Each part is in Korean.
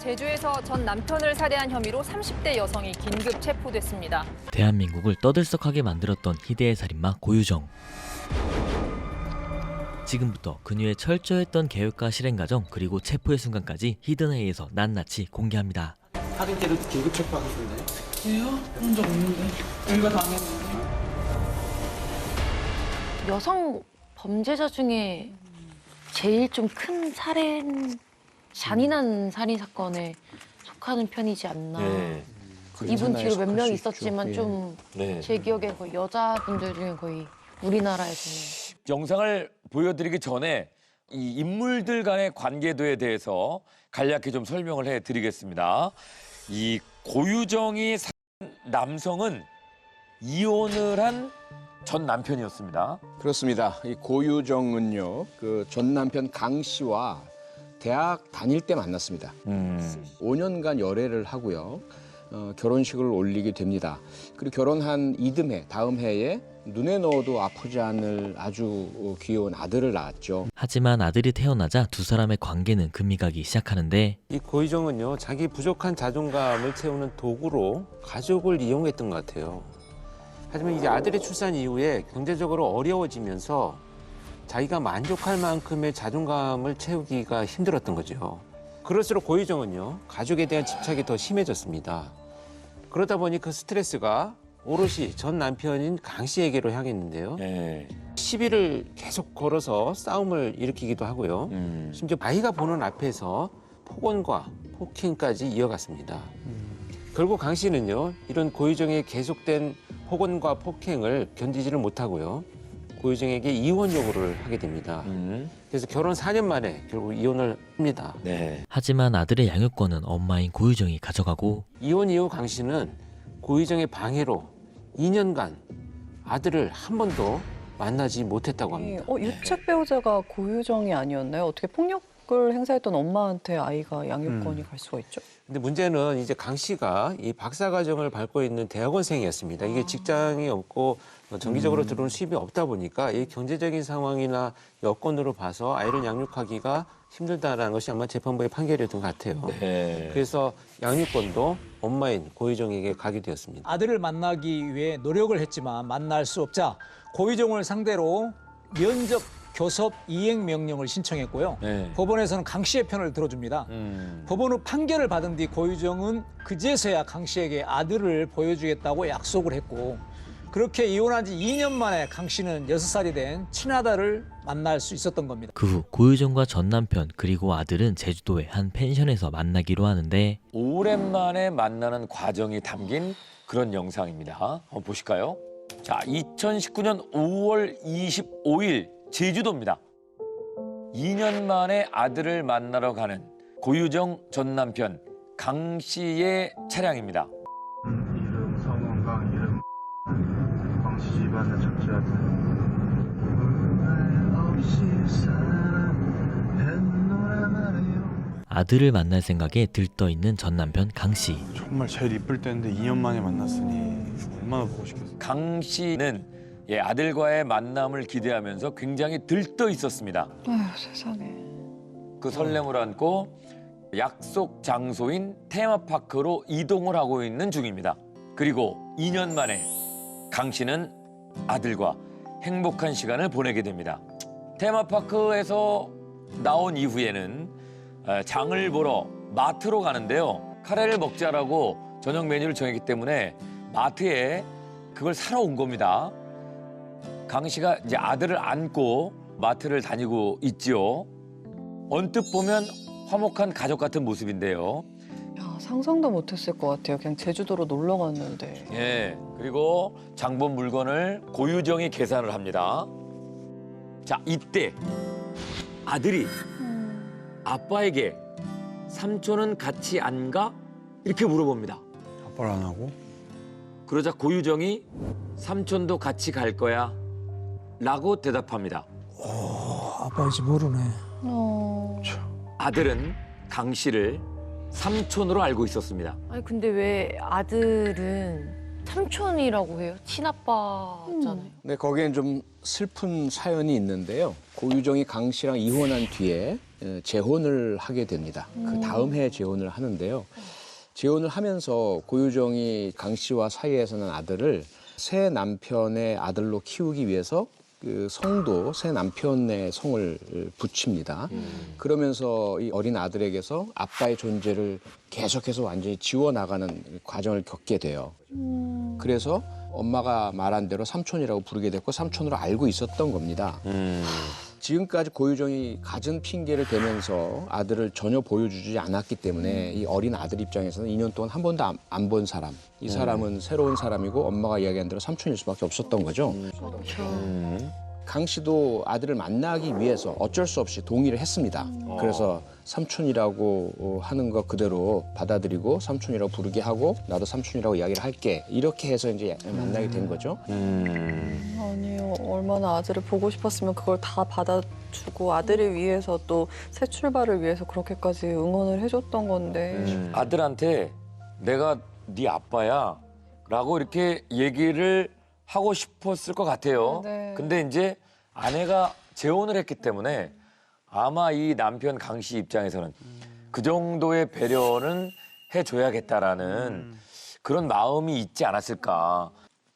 제주에서 전 남편을 살해한 혐의로 30대 여성이 긴급 체포됐습니다. 대한민국을 떠들썩하게 만들었던 희대의 살인마 고유정. 지금부터 그녀의 철저했던 계획과 실행 과정 그리고 체포의 순간까지 히든회의에서 낱낱이 공개합니다. 하긴 때도 긴급 체포하겠는데. 왜요? 그런 적 없는데. 우리가 당했는데. 여성 범죄자 중에 제일 좀 큰 잔인한 살인 사건에 속하는 편이지 않나. 네. 이분 뒤로 몇 명 있었지만 예. 좀 네. 제 기억에 거의 여자분들 중에 거의 우리나라에서는. 영상을 보여드리기 전에 이 인물들 간의 관계도에 대해서 간략히 좀 설명을 해드리겠습니다. 이 고유정이 살해한 남성은 이혼을 한 전 남편이었습니다. 그렇습니다. 이 고유정은요, 그 전 남편 강 씨와 대학 다닐 때 만났습니다. 5년간 열애를 하고요. 결혼식을 올리게 됩니다. 그리고 결혼한 이듬해, 다음 해에 눈에 넣어도 아프지 않을 아주 귀여운 아들을 낳았죠. 하지만 아들이 태어나자 두 사람의 관계는 금이 가기 시작하는데 이 고유정은요, 자기 부족한 자존감을 채우는 도구로 가족을 이용했던 것 같아요. 하지만 이제 아들의 출산 이후에 경제적으로 어려워지면서 자기가 만족할 만큼의 자존감을 채우기가 힘들었던 거죠. 그럴수록 고유정은요, 가족에 대한 집착이 더 심해졌습니다. 그러다 보니 그 스트레스가 오롯이 전 남편인 강 씨에게로 향했는데요. 네. 시비를 계속 걸어서 싸움을 일으키기도 하고요. 심지어 아이가 보는 앞에서 폭언과 폭행까지 이어갔습니다. 결국 강 씨는요, 이런 고유정의 계속된 폭언과 폭행을 견디지를 못하고요. 고유정에게 이혼 요구를 하게 됩니다. 그래서 결혼 4년 만에 결국 이혼을 합니다. 네. 하지만 아들의 양육권은 엄마인 고유정이 가져가고 이혼 이후 강 씨는 고유정의 방해로 2년간 아들을 한 번도 만나지 못했다고 합니다. 유책 배우자가 고유정이 아니었나요? 어떻게 폭력을 행사했던 엄마한테 아이가 양육권이 갈 수가 있죠? 근데 문제는 이제 강 씨가 이 박사 과정을 밟고 있는 대학원생이었습니다. 이게 직장이 없고 정기적으로 들어오는 수입이 없다 보니까 이 경제적인 상황이나 여건으로 봐서 아이를 양육하기가 힘들다라는 것이 아마 재판부의 판결이었던 것 같아요. 네. 그래서 양육권도 엄마인 고유정에게 가게 되었습니다. 아들을 만나기 위해 노력을 했지만 만날 수 없자 고유정을 상대로 면접 교섭 이행 명령을 신청했고요. 네. 법원에서는 강 씨의 편을 들어줍니다. 법원 후 판결을 받은 뒤 고유정은 그제서야 강 씨에게 아들을 보여주겠다고 약속을 했고 그렇게 이혼한 지 2년 만에 강 씨는 6살이 된 친아들을 만날 수 있었던 겁니다. 그 후 고유정과 전 남편 그리고 아들은 제주도의 한 펜션에서 만나기로 하는데 오랜만에 만나는 과정이 담긴 그런 영상입니다. 한번 보실까요? 자, 2019년 5월 25일 제주도입니다. 2년 만에 아들을 만나러 가는 고유정 전 남편 강 씨의 차량입니다. 이름 성원강 이름 광씨 집안의 첫째 아들 아들을 만날 생각에 들떠있는 전 남편 강 씨. 정말 제일 이쁠 때인데 2년 만에 만났으니 얼마나 보고 싶겠어요. 강 씨는 아들과의 만남을 기대하면서 굉장히 들떠 있었습니다. 아휴, 세상에. 그 설렘을 안고 약속 장소인 테마파크로 이동을 하고 있는 중입니다. 그리고 2년 만에 강 씨는 아들과 행복한 시간을 보내게 됩니다. 테마파크에서 나온 이후에는 장을 보러 마트로 가는데요. 카레를 먹자라고 저녁 메뉴를 정했기 때문에 마트에 그걸 사러 온 겁니다. 강 씨가 이제 아들을 안고 마트를 다니고 있지요. 언뜻 보면 화목한 가족 같은 모습인데요. 야, 상상도 못했을 것 같아요. 그냥 제주도로 놀러 갔는데. 예, 그리고 장본 물건을 고유정이 계산을 합니다. 자, 이때 아들이 아빠에게 삼촌은 같이 안 가? 이렇게 물어봅니다. 아빠를 안 하고? 그러자 고유정이 삼촌도 같이 갈 거야 라고 대답합니다. 아빠인지 모르네. 아들은 강 씨를 삼촌으로 알고 있었습니다. 아니 근데 왜 아들은 삼촌이라고 해요? 친아빠잖아요. 네, 거기엔 좀 슬픈 사연이 있는데요. 고유정이 강 씨랑 이혼한 뒤에 재혼을 하게 됩니다. 그 다음 해에 재혼을 하는데요. 재혼을 하면서 고유정이 강 씨와 사이에서 난 아들을 새 남편의 아들로 키우기 위해서 그 성도 새 남편의 성을 붙입니다. 그러면서 이 어린 아들에게서 아빠의 존재를 계속해서 완전히 지워나가는 과정을 겪게 돼요. 그래서 엄마가 말한 대로 삼촌이라고 부르게 됐고 삼촌으로 알고 있었던 겁니다. 지금까지 고유정이 갖은 핑계를 대면서 아들을 전혀 보여주지 않았기 때문에 이 어린 아들 입장에서는 2년 동안 한 번도 안 본 사람, 이 사람은 새로운 사람이고 엄마가 이야기한 대로 삼촌일 수밖에 없었던 거죠. 강 씨도 아들을 만나기 위해서 어쩔 수 없이 동의를 했습니다. 그래서 삼촌이라고 하는 거 그대로 받아들이고 삼촌이라고 부르게 하고 나도 삼촌이라고 이야기를 할게. 이렇게 해서 이제 만나게 된 거죠. 아니요, 얼마나 아들을 보고 싶었으면 그걸 다 받아주고 아들을 위해서 또 새 출발을 위해서 그렇게까지 응원을 해줬던 건데. 아들한테 내가 네 아빠야 라고 이렇게 얘기를 하고 싶었을 것 같아요. 네. 근데 이제 아내가 재혼을 했기 때문에 아마 이 남편 강 씨 입장에서는 그 정도의 배려는 해줘야겠다라는 그런 마음이 있지 않았을까.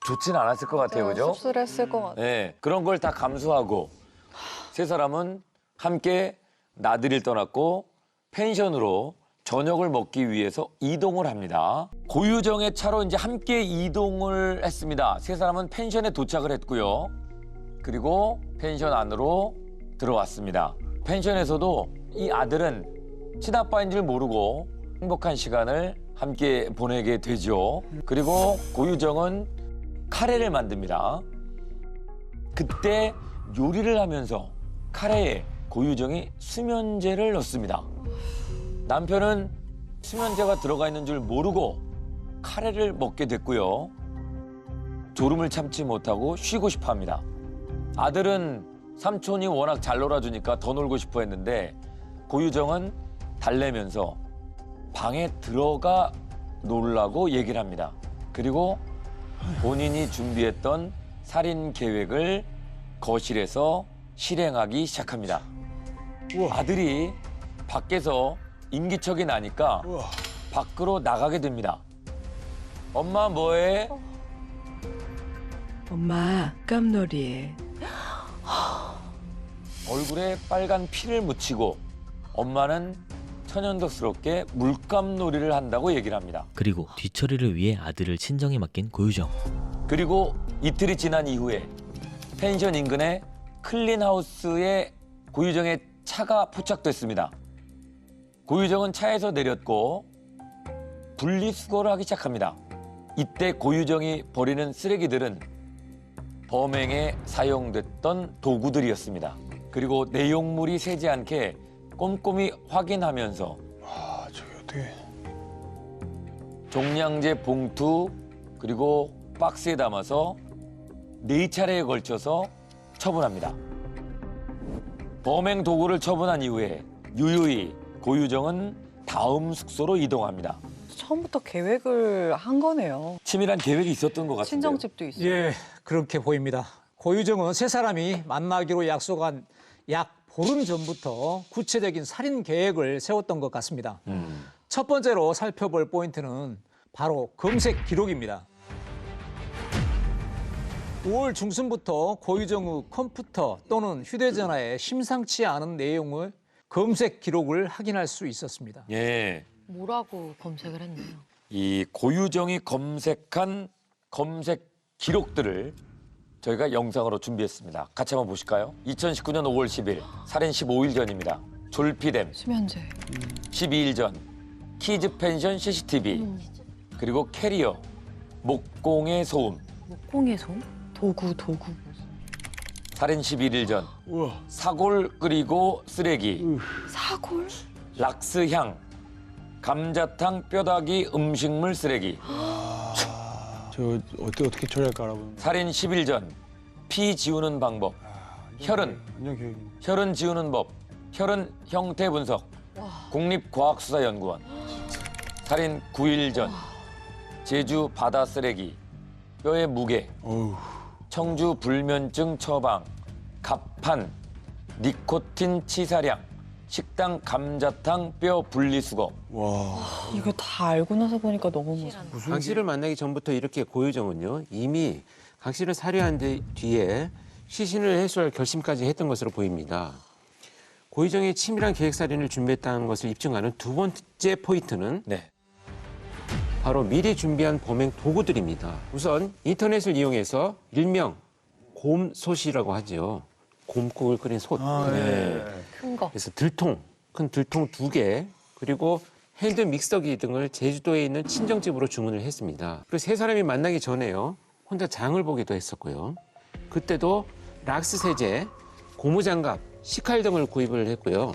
좋진 않았을 것 같아요. 그죠? 씁쓸했을 것 같아요. 네, 그런 걸 다 감수하고 세 사람은 함께 나들이를 떠났고 펜션으로 저녁을 먹기 위해서 이동을 합니다. 고유정의 차로 이제 함께 이동을 했습니다. 세 사람은 펜션에 도착을 했고요. 그리고 펜션 안으로 들어왔습니다. 펜션에서도 이 아들은 친아빠인 줄 모르고 행복한 시간을 함께 보내게 되죠. 그리고 고유정은 카레를 만듭니다. 그때 요리를 하면서 카레에 고유정이 수면제를 넣습니다. 남편은 수면제가 들어가 있는 줄 모르고 카레를 먹게 됐고요. 졸음을 참지 못하고 쉬고 싶어 합니다. 아들은 삼촌이 워낙 잘 놀아주니까 더 놀고 싶어 했는데 고유정은 달래면서 방에 들어가 놀라고 얘기를 합니다. 그리고 본인이 준비했던 살인 계획을 거실에서 실행하기 시작합니다. 아들이 밖에서 인기척이 나니까 밖으로 나가게 됩니다. 엄마 뭐해? 엄마 깜놀이에. 얼굴에 빨간 피를 묻히고 엄마는 천연덕스럽게 물감놀이를 한다고 얘기를 합니다. 그리고 뒤처리를 위해 아들을 친정에 맡긴 고유정. 그리고 이틀이 지난 이후에 펜션 인근의 클린하우스에 고유정의 차가 포착됐습니다. 고유정은 차에서 내렸고 분리수거를 하기 시작합니다. 이때 고유정이 버리는 쓰레기들은 범행에 사용됐던 도구들이었습니다. 그리고 내용물이 새지 않게 꼼꼼히 확인하면서 저기 어떻게? 종량제 봉투 그리고 박스에 담아서 4차례에 걸쳐서 처분합니다. 범행 도구를 처분한 이후에 유유히 고유정은 다음 숙소로 이동합니다. 처음부터 계획을 한 거네요. 치밀한 계획이 있었던 것 같은데요. 친정집도 있어요. 예, 그렇게 보입니다. 고유정은 세 사람이 만나기로 약속한 약 보름 전부터 구체적인 살인 계획을 세웠던 것 같습니다. 첫 번째로 살펴볼 포인트는 바로 검색 기록입니다. 5월 중순부터 고유정의 컴퓨터 또는 휴대전화에 심상치 않은 내용을 검색 기록을 확인할 수 있었습니다. 예, 뭐라고 검색을 했나요? 이 고유정이 검색한 검색 기록들을 저희가 영상으로 준비했습니다. 같이 한번 보실까요? 2019년 5월 10일, 살인 15일 전입니다. 졸피뎀, 수면제. 12일 전, 키즈 펜션 CCTV, 그리고 캐리어, 목공의 소음, 목공의 솜? 도구. 살인 11일 전, 사골 끓이고 쓰레기, 사골? 락스향, 감자탕 뼈다귀 음식물 쓰레기, 저 어떻게 처리할까 알아보는 거. 살인 10일 전, 피 지우는 방법, 혈흔, 완전 계획이네. 혈흔 지우는 법, 혈흔 형태 분석, 국립과학수사연구원, 살인 9일 전, 제주 바다 쓰레기, 뼈의 무게, 어우. 청주 불면증 처방, 갑판, 니코틴 치사량, 식당 감자탕 뼈 분리수거. 와. 이거 다 알고 나서 보니까 너무 무서워. 강 씨를 만나기 전부터 이렇게 고유정은요, 이미 강 씨를 살해한 뒤에 시신을 회수할 결심까지 했던 것으로 보입니다. 고유정이 치밀한 계획살인을 준비했다는 것을 입증하는 두 번째 포인트는 네. 바로 미리 준비한 범행 도구들입니다. 우선 인터넷을 이용해서 일명 곰솥이라고 하죠. 곰국을 끓인 솥. 네. 큰 거. 그래서 큰 들통 2개, 그리고 핸드 믹서기 등을 제주도에 있는 친정집으로 주문을 했습니다. 그래서 세 사람이 만나기 전에요, 혼자 장을 보기도 했었고요. 그때도 락스 세제, 고무장갑, 식칼 등을 구입을 했고요.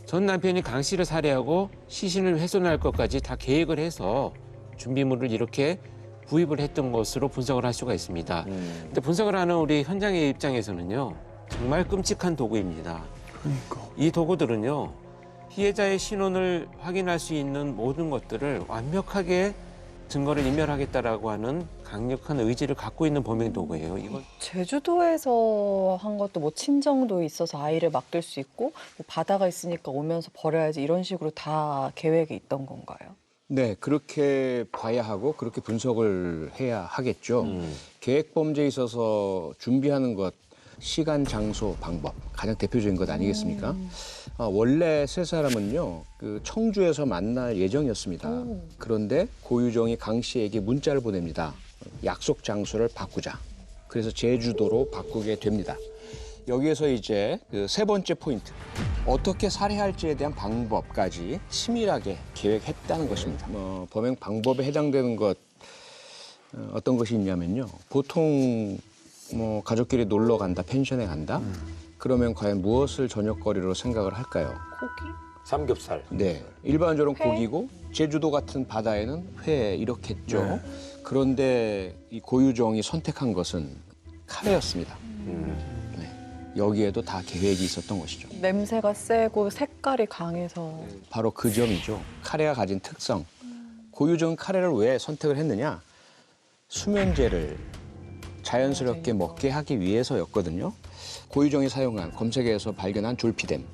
전 남편이 강 씨를 살해하고 시신을 훼손할 것까지 다 계획을 해서 준비물을 이렇게 구입을 했던 것으로 분석을 할 수가 있습니다. 근데 분석을 하는 우리 현장의 입장에서는요, 정말 끔찍한 도구입니다. 그러니까. 이 도구들은요, 피해자의 신원을 확인할 수 있는 모든 것들을 완벽하게 증거를 인멸하겠다라고 하는 강력한 의지를 갖고 있는 범행 도구예요. 이건 제주도에서 한 것도 뭐 친정도 있어서 아이를 맡길 수 있고 뭐 바다가 있으니까 오면서 버려야지 이런 식으로 다 계획이 있던 건가요? 네, 그렇게 봐야 하고 그렇게 분석을 해야 하겠죠. 계획 범죄에 있어서 준비하는 것, 시간, 장소, 방법 가장 대표적인 것 아니겠습니까? 원래 세 사람은요, 그 청주에서 만날 예정이었습니다. 그런데 고유정이 강 씨에게 문자를 보냅니다. 약속 장소를 바꾸자. 그래서 제주도로 바꾸게 됩니다. 여기에서 이제 그 세 번째 포인트, 어떻게 살해할지에 대한 방법까지 치밀하게 계획했다는 것입니다. 범행 방법에 해당되는 것 어떤 것이 있냐면요, 보통 가족끼리 놀러 간다, 펜션에 간다. 그러면 과연 무엇을 저녁거리로 생각을 할까요? 고기? 삼겹살. 네, 일반적으로 고기고 제주도 같은 바다에는 회 이렇겠죠. 네. 그런데 이 고유정이 선택한 것은 카레였습니다. 네, 여기에도 다 계획이 있었던 것이죠. 냄새가 세고 색깔이 강해서. 바로 그 점이죠. 카레가 가진 특성. 고유정은 카레를 왜 선택을 했느냐? 수면제를 자연스럽게 먹게 하기 위해서였거든요. 고유정이 사용한, 검색해서 발견한 졸피뎀.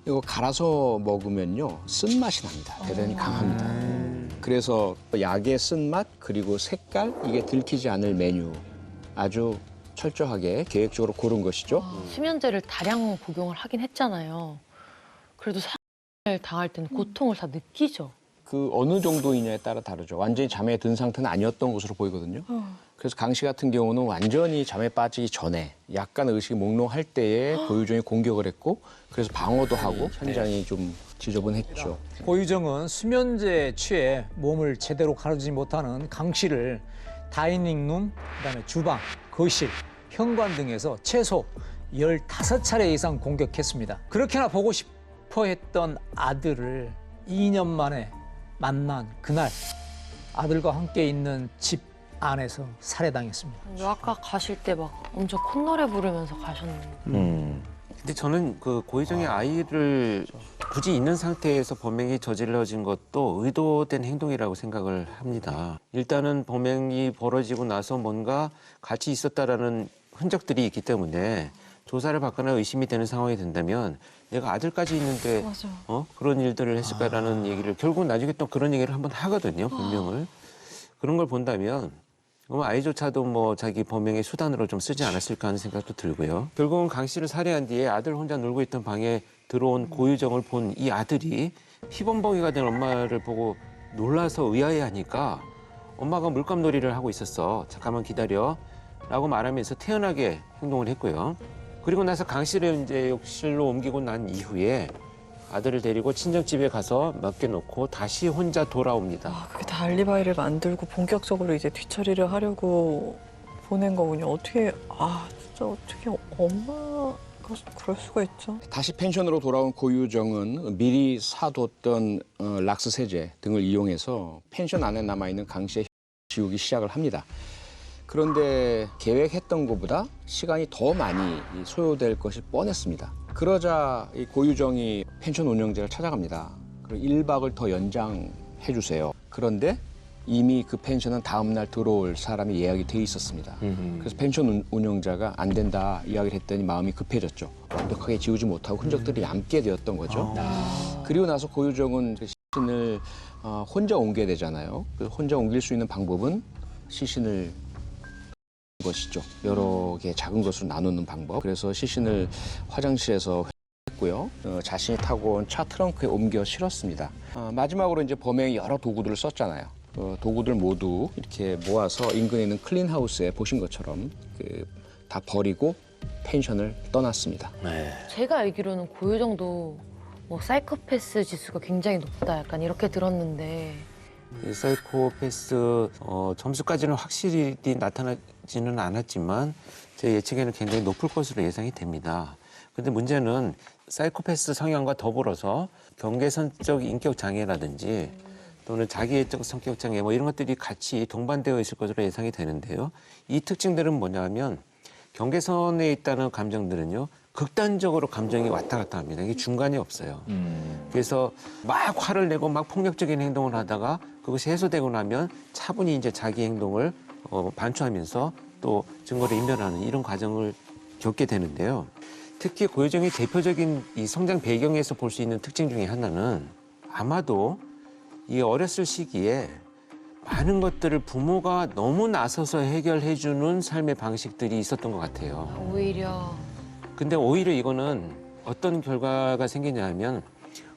이거 갈아서 먹으면요, 쓴맛이 납니다. 대단히 강합니다. 그래서 약의 쓴맛 그리고 색깔, 이게 들키지 않을 메뉴, 아주 철저하게 계획적으로 고른 것이죠. 수면제를 다량 복용을 하긴 했잖아요. 그래도 살해를 당할 때는 고통을 다 느끼죠. 그 어느 정도이냐에 따라 다르죠. 완전히 잠에 든 상태는 아니었던 것으로 보이거든요. 그래서 강 씨 같은 경우는 완전히 잠에 빠지기 전에 약간 의식이 몽롱할 때에 고유정이 공격을 했고, 그래서 방어도 하고 현장이 좀 지저분했죠. 고유정은 수면제에 취해 몸을 제대로 가누지 못하는 강 씨를 다이닝룸, 그다음에 주방, 거실, 현관 등에서 최소 15차례 이상 공격했습니다. 그렇게나 보고 싶어 했던 아들을 2년 만에 만난 그날, 아들과 함께 있는 집 안에서 살해당했습니다. 아까 가실 때 막 엄청 콧노래 부르면서 가셨는데. 근데 저는 그 고유정의 아이를 굳이 있는 상태에서 범행이 저질러진 것도 의도된 행동이라고 생각을 합니다. 일단은 범행이 벌어지고 나서 뭔가 같이 있었다라는 흔적들이 있기 때문에 조사를 받거나 의심이 되는 상황이 된다면 내가 아들까지 있는데 그런 일들을 했을까라는 얘기를 결국 나중에 또 그런 얘기를 한번 하거든요, 변명을. 그런 걸 본다면 아이조차도 뭐 자기 범행의 수단으로 좀 쓰지 않았을까 하는 생각도 들고요. 결국은 강 씨를 살해한 뒤에 아들 혼자 놀고 있던 방에 들어온 고유정을 본 이 아들이 피범벅이가 된 엄마를 보고 놀라서 의아해하니까 엄마가 물감놀이를 하고 있었어. 잠깐만 기다려. 라고 말하면서 태연하게 행동을 했고요. 그리고 나서 강 씨를 이제 욕실로 옮기고 난 이후에 아들을 데리고 친정집에 가서 맡겨놓고 다시 혼자 돌아옵니다. 그게 다 알리바이를 만들고 본격적으로 이제 뒤처리를 하려고 보낸 거군요. 어떻게, 진짜 어떻게 엄마가 그럴 수가 있죠? 다시 펜션으로 돌아온 고유정은 미리 사뒀던 락스 세제 등을 이용해서 펜션 안에 남아있는 강 씨의 지우기 시작을 합니다. 그런데 계획했던 것보다 시간이 더 많이 소요될 것이 뻔했습니다. 그러자 이 고유정이 펜션 운영자를 찾아갑니다. 그리고 1박을 더 연장해 주세요. 그런데 이미 그 펜션은 다음 날 들어올 사람이 예약이 돼 있었습니다. 그래서 펜션 운영자가 안 된다 이야기를 했더니 마음이 급해졌죠. 완벽하게 지우지 못하고 흔적들이 남게 되었던 거죠. 그리고 나서 고유정은 그 시신을 혼자 옮겨야 되잖아요. 그 혼자 옮길 수 있는 방법은 시신을 것이죠. 여러 개 작은 것으로 나누는 방법. 그래서 시신을 화장실에서 했고요. 자신이 타고 온 차 트렁크에 옮겨 실었습니다. 마지막으로 이제 범행이 여러 도구들을 썼잖아요. 도구들 모두 이렇게 모아서 인근에 있는 클린하우스에 보신 것처럼 다 버리고 펜션을 떠났습니다. 제가 알기로는 고유정도 뭐 사이코패스 지수가 굉장히 높다 약간 이렇게 들었는데 이 사이코패스 점수까지는 확실히 나타나지는 않았지만 제 예측에는 굉장히 높을 것으로 예상이 됩니다. 그런데 문제는 사이코패스 성향과 더불어서 경계선적 인격 장애라든지 또는 자기애적 성격 장애 뭐 이런 것들이 같이 동반되어 있을 것으로 예상이 되는데요. 이 특징들은 뭐냐면 경계선에 있다는 감정들은요. 극단적으로 감정이 왔다 갔다 합니다. 이게 중간이 없어요. 그래서 막 화를 내고 막 폭력적인 행동을 하다가 그것이 해소되고 나면 차분히 이제 자기 행동을 반추하면서 또 증거를 인멸하는 이런 과정을 겪게 되는데요. 특히 고유정의 대표적인 이 성장 배경에서 볼 수 있는 특징 중에 하나는 아마도 이 어렸을 시기에 많은 것들을 부모가 너무 나서서 해결해주는 삶의 방식들이 있었던 것 같아요. 오히려 근데 오히려 이거는 어떤 결과가 생기냐 하면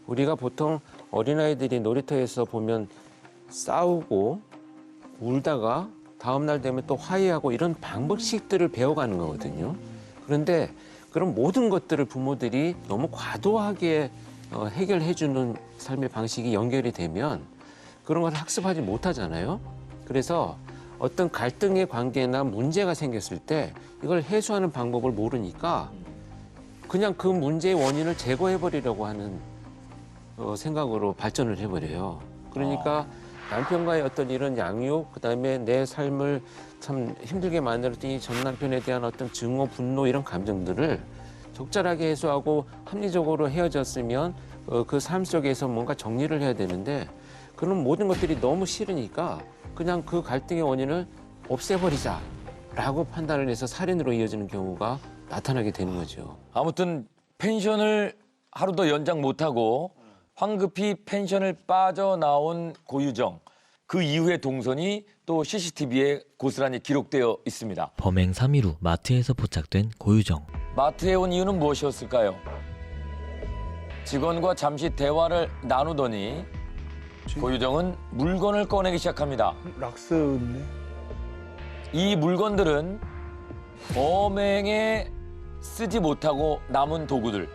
우리가 보통 어린아이들이 놀이터에서 보면 싸우고 울다가 다음날 되면 또 화해하고 이런 방법식들을 배워가는 거거든요. 그런데 그런 모든 것들을 부모들이 너무 과도하게 해결해주는 삶의 방식이 연결이 되면 그런 걸 학습하지 못하잖아요. 그래서 어떤 갈등의 관계나 문제가 생겼을 때 이걸 해소하는 방법을 모르니까 그냥 그 문제의 원인을 제거해버리려고 하는 생각으로 발전을 해버려요. 그러니까 남편과의 어떤 이런 양육, 그다음에 내 삶을 참 힘들게 만들었던 이 전 남편에 대한 어떤 증오, 분노 이런 감정들을 적절하게 해소하고 합리적으로 헤어졌으면 그 삶 속에서 뭔가 정리를 해야 되는데 그런 모든 것들이 너무 싫으니까 그냥 그 갈등의 원인을 없애버리자라고 판단을 해서 살인으로 이어지는 경우가 나타나게 되는 거죠. 아무튼 펜션을 하루 더 연장 못하고 황급히 펜션을 빠져나온 고유정. 그 이후의 동선이 또 CCTV에 고스란히 기록되어 있습니다. 범행 3일 후 마트에서 포착된 고유정. 마트에 온 이유는 무엇이었을까요? 직원과 잠시 대화를 나누더니 고유정은 물건을 꺼내기 시작합니다. 락스네. 이 물건들은 범행에 쓰지 못하고 남은 도구들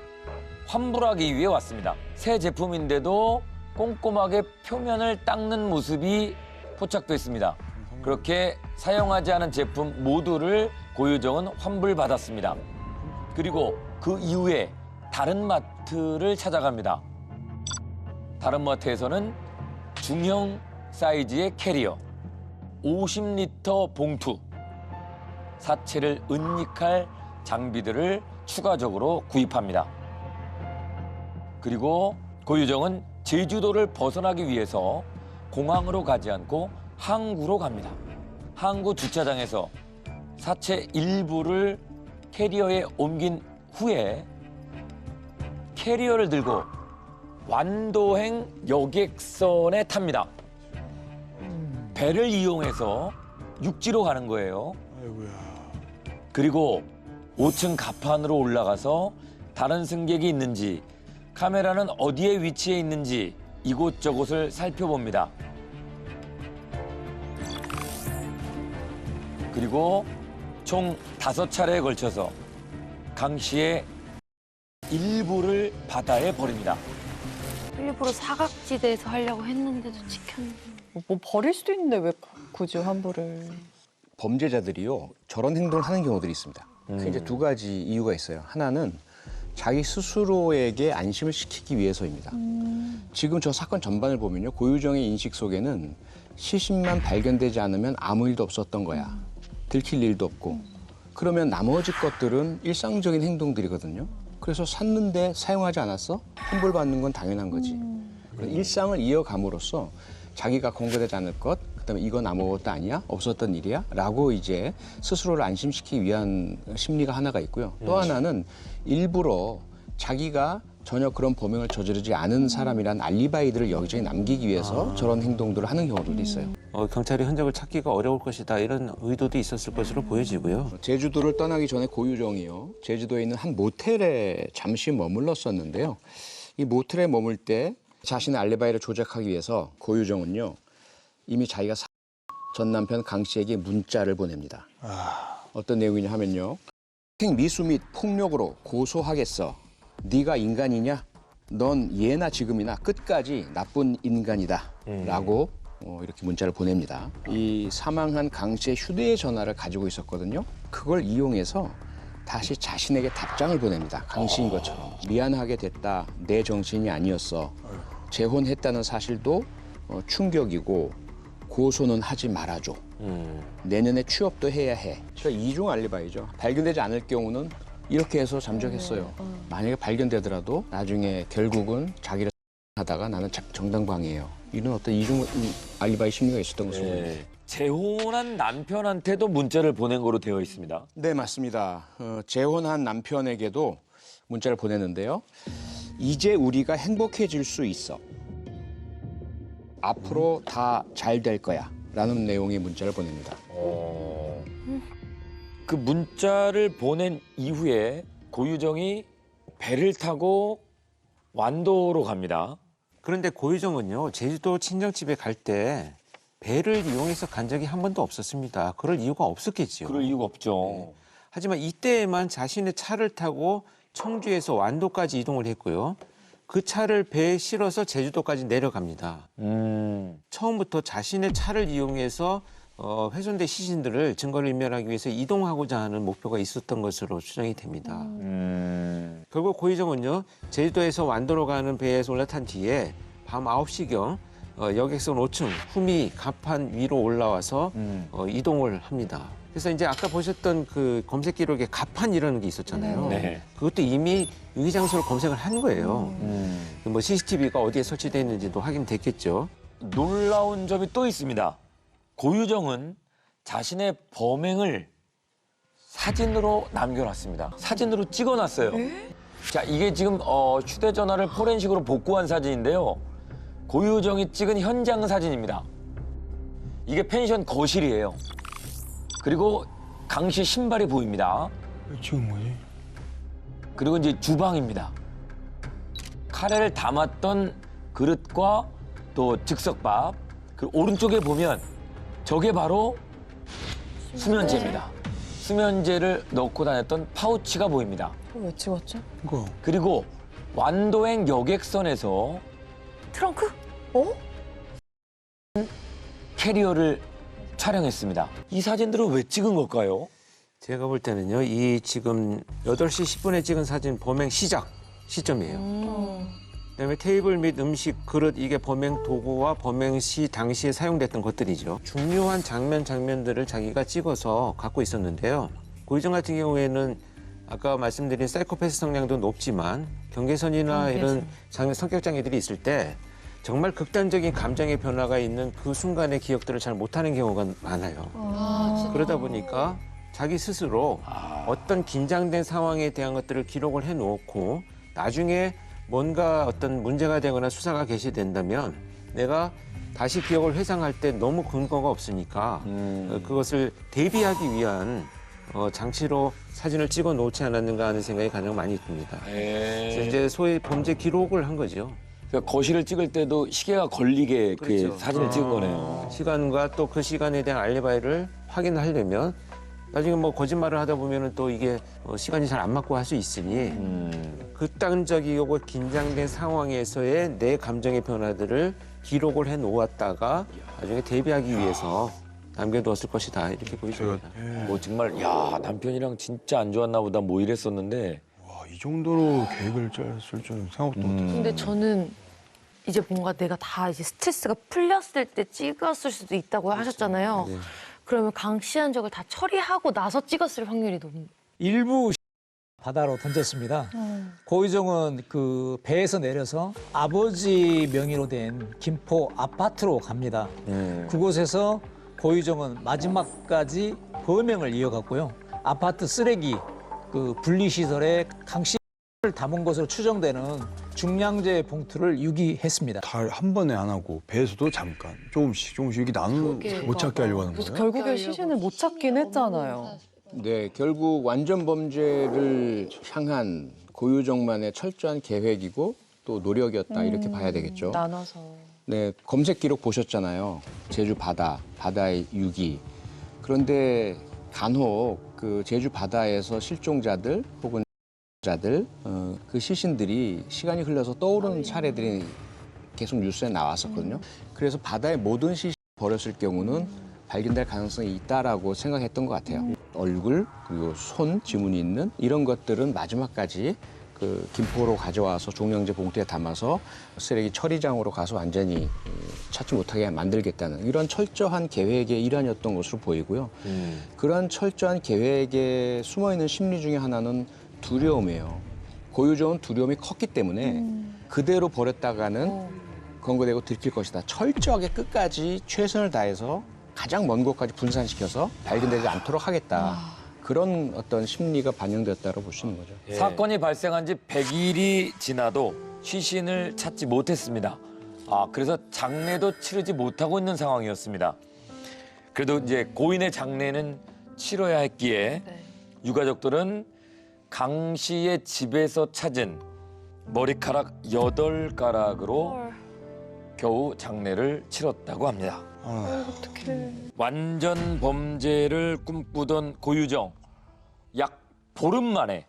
환불하기 위해 왔습니다. 새 제품인데도 꼼꼼하게 표면을 닦는 모습이 포착됐습니다. 그렇게 사용하지 않은 제품 모두를 고유정은 환불받았습니다. 그리고 그 이후에 다른 마트를 찾아갑니다. 다른 마트에서는 중형 사이즈의 캐리어, 50리터 봉투, 사체를 은닉할 장비들을 추가적으로 구입합니다. 그리고 고유정은 제주도를 벗어나기 위해서 공항으로 가지 않고 항구로 갑니다. 항구 주차장에서 사체 일부를 캐리어에 옮긴 후에 캐리어를 들고 완도행 여객선에 탑니다. 배를 이용해서 육지로 가는 거예요. 아이고야. 그리고 5층 갑판으로 올라가서 다른 승객이 있는지 카메라는 어디에 위치해 있는지 이곳저곳을 살펴봅니다. 그리고 총 5차례에 걸쳐서 강 씨의 일부를 바다에 버립니다. 일부러 사각지대에서 하려고 했는데도 찍혔네. 뭐 버릴 수도 있는데 왜 굳이 환불을. 범죄자들이요 저런 행동을 하는 경우들이 있습니다. 그 이제 두 가지 이유가 있어요. 하나는 자기 스스로에게 안심을 시키기 위해서입니다. 지금 저 사건 전반을 보면요 고유정의 인식 속에는 시신만 발견되지 않으면 아무 일도 없었던 거야. 들킬 일도 없고. 그러면 나머지 것들은 일상적인 행동들이거든요. 그래서 샀는데 사용하지 않았어? 환불받는 건 당연한 거지. 일상을 이어감으로써 자기가 공개되지 않을 것, 그다음에 이건 아무것도 아니야, 없었던 일이야, 라고 이제 스스로를 안심시키기 위한 심리가 하나가 있고요. 또 하나는 일부러 자기가 전혀 그런 범행을 저지르지 않은 사람이란 알리바이들을 여기저기 남기기 위해서 저런 행동들을 하는 경우들도 있어요. 경찰이 흔적을 찾기가 어려울 것이다 이런 의도도 있었을 것으로 보여지고요. 제주도를 떠나기 전에 고유정이요. 제주도에 있는 한 모텔에 잠시 머물렀었는데요. 이 모텔에 머물 때 자신의 알리바이를 조작하기 위해서 고유정은요. 이미 자기가 전 남편 강 씨에게 문자를 보냅니다. 어떤 내용이냐 하면요. 미수 및 폭력으로 고소하겠어. 네가 인간이냐? 넌 예나 지금이나 끝까지 나쁜 인간이다. 라고 이렇게 문자를 보냅니다. 이 사망한 강 씨의 휴대전화를 가지고 있었거든요. 그걸 이용해서 다시 자신에게 답장을 보냅니다. 강 씨인 것처럼. 미안하게 됐다. 내 정신이 아니었어. 재혼했다는 사실도 충격이고 고소는 하지 말아줘. 내년에 취업도 해야 해. 그러니까 이중 알리바이죠. 발견되지 않을 경우는 이렇게 해서 잠적했어요. 만약에 발견되더라도 나중에 결국은 자기를 하다가 나는 정당방위예요. 이런 어떤 이중 알리바이 심리가 있었던 것으로 보입니다. 재혼한 남편한테도 문자를 보낸 거로 되어 있습니다. 네, 맞습니다. 재혼한 남편에게도 문자를 보냈는데요. 이제 우리가 행복해질 수 있어. 앞으로 다 잘 될 거야. 라는 내용의 문자를 보냅니다. 그 문자를 보낸 이후에 고유정이 배를 타고 완도로 갑니다. 그런데 고유정은요. 제주도 친정집에 갈 때 배를 이용해서 간 적이 한 번도 없었습니다. 그럴 이유가 없었겠지요. 그럴 이유가 없죠. 하지만 이때에만 자신의 차를 타고 청주에서 완도까지 이동을 했고요. 그 차를 배에 실어서 제주도까지 내려갑니다. 처음부터 자신의 차를 이용해서 훼손된 시신들을 증거를 인멸하기 위해서 이동하고자 하는 목표가 있었던 것으로 추정이 됩니다. 결국 고유정은요. 제주도에서 완도로 가는 배에서 올라탄 뒤에 밤 9시경 여객선 5층 후미 갑판 위로 올라와서 이동을 합니다. 그래서 이제 아까 보셨던 그 검색 기록에 갑판이라는 게 있었잖아요. 네. 그것도 이미 유기 장소를 검색을 한 거예요. 뭐 CCTV가 어디에 설치되어 있는지도 확인됐겠죠. 놀라운 점이 또 있습니다. 고유정은 자신의 범행을 사진으로 남겨놨습니다. 사진으로 찍어놨어요. 자, 이게 지금 휴대전화를 포렌식으로 복구한 사진인데요. 고유정이 찍은 현장 사진입니다. 이게 펜션 거실이에요. 그리고 강 씨 신발이 보입니다. 지금 뭐지? 그리고 이제 주방입니다. 카레를 담았던 그릇과 또 즉석밥. 그리고 오른쪽에 보면 저게 바로 수면제입니다. 수면제를 넣고 다녔던 파우치가 보입니다. 왜 찍었죠? 이거. 그리고 완도행 여객선에서 트렁크? 캐리어를 촬영했습니다. 이 사진들은 왜 찍은 걸까요? 제가 볼 때는요. 이 지금 8시 10분에 찍은 사진 범행 시작 시점이에요. 그다음에 테이블 및 음식, 그릇 이게 범행 도구와 범행 시 당시에 사용됐던 것들이죠. 중요한 장면들을 자기가 찍어서 갖고 있었는데요. 고유정 같은 경우에는 아까 말씀드린 사이코패스 성향도 높지만 경계선이나 이런 성격 장애들이 있을 때 정말 극단적인 감정의 변화가 있는 그 순간의 기억들을 잘 못하는 경우가 많아요. 그러다 보니까 자기 스스로 어떤 긴장된 상황에 대한 것들을 기록을 해놓고 나중에 뭔가 어떤 문제가 되거나 수사가 개시된다면 내가 다시 기억을 회상할 때 너무 근거가 없으니까 그것을 대비하기 위한 장치로 사진을 찍어 놓지 않았는가 하는 생각이 가장 많이 듭니다. 그래서 이제 소위 범죄 기록을 한 거죠. 그러니까 거실을 찍을 때도 시계가 걸리게 그렇죠. 그 사진을 찍은 거네요. 시간과 또 그 시간에 대한 알리바이를 확인하려면 나중에 뭐 거짓말을 하다 보면은 또 이게 시간이 잘 안 맞고 할 수 있으니 극단적이고 긴장된 상황에서의 내 감정의 변화들을 기록을 해 놓았다가 나중에 대비하기 위해서 남겨두었을 것이다 이렇게 보여집니다. 뭐 정말 야 남편이랑 진짜 안 좋았나 보다 뭐 이랬었는데 와, 이 정도로 계획을 짰을 줄은 생각도 못했어요. 근데 저는 이제 뭔가 내가 다 이제 스트레스가 풀렸을 때 찍었을 수도 있다고 하셨잖아요. 네. 그러면 강씨 한 적을 다 처리하고 나서 찍었을 확률이 너무 일부 바다로 던졌습니다. 고유정은 그 배에서 내려서 아버지 명의로 된 김포 아파트로 갑니다. 그곳에서 고유정은 마지막까지 범행을 이어갔고요. 아파트 쓰레기 그 분리시설에 강 씨를 담은 것으로 추정되는 중량제 봉투를 유기했습니다. 다 한 번에 안 하고 배에서도 잠깐 조금씩 이렇게 나누는 못 찾게 하려고 하는 그래서 거예요? 결국에 시신을 못 찾긴 했잖아요. 네, 결국 완전 범죄를 향한 고유정만의 철저한 계획이고 또 노력이었다 이렇게 봐야 되겠죠. 나눠서. 네, 검색 기록 보셨잖아요. 제주 바다의 유기. 그런데 간혹 그 제주 바다에서 실종자들 혹은 자들 그 시신들이 시간이 흘러서 떠오르는 사례들이 계속 뉴스에 나왔었거든요. 그래서 바다의 모든 시신 버렸을 경우는 발견될 가능성이 있다라고 생각했던 것 같아요. 얼굴 그리고 손 지문이 있는 이런 것들은 마지막까지 그 김포로 가져와서 종량제 봉투에 담아서 쓰레기 처리장으로 가서 완전히 찾지 못하게 만들겠다는 이런 철저한 계획의 일환이었던 것으로 보이고요. 그런 철저한 계획에 숨어있는 심리 중에 하나는 두려움이에요. 고유정은 두려움이 컸기 때문에 그대로 버렸다가는 검거되고 들킬 것이다. 철저하게 끝까지 최선을 다해서 가장 먼 곳까지 분산시켜서 발견되지 않도록 하겠다. 그런 어떤 심리가 반영됐다고 볼 수 있는 거죠. 사건이 발생한 지 100일이 지나도 시신을 찾지 못했습니다. 그래서 장례도 치르지 못하고 있는 상황이었습니다. 그래도 이제 고인의 장례는 치러야 했기에 유가족들은 강 씨의 집에서 찾은 머리카락 8가락으로 겨우 장례를 치렀다고 합니다. 어떡해. 완전 범죄를 꿈꾸던 고유정. 약 보름 만에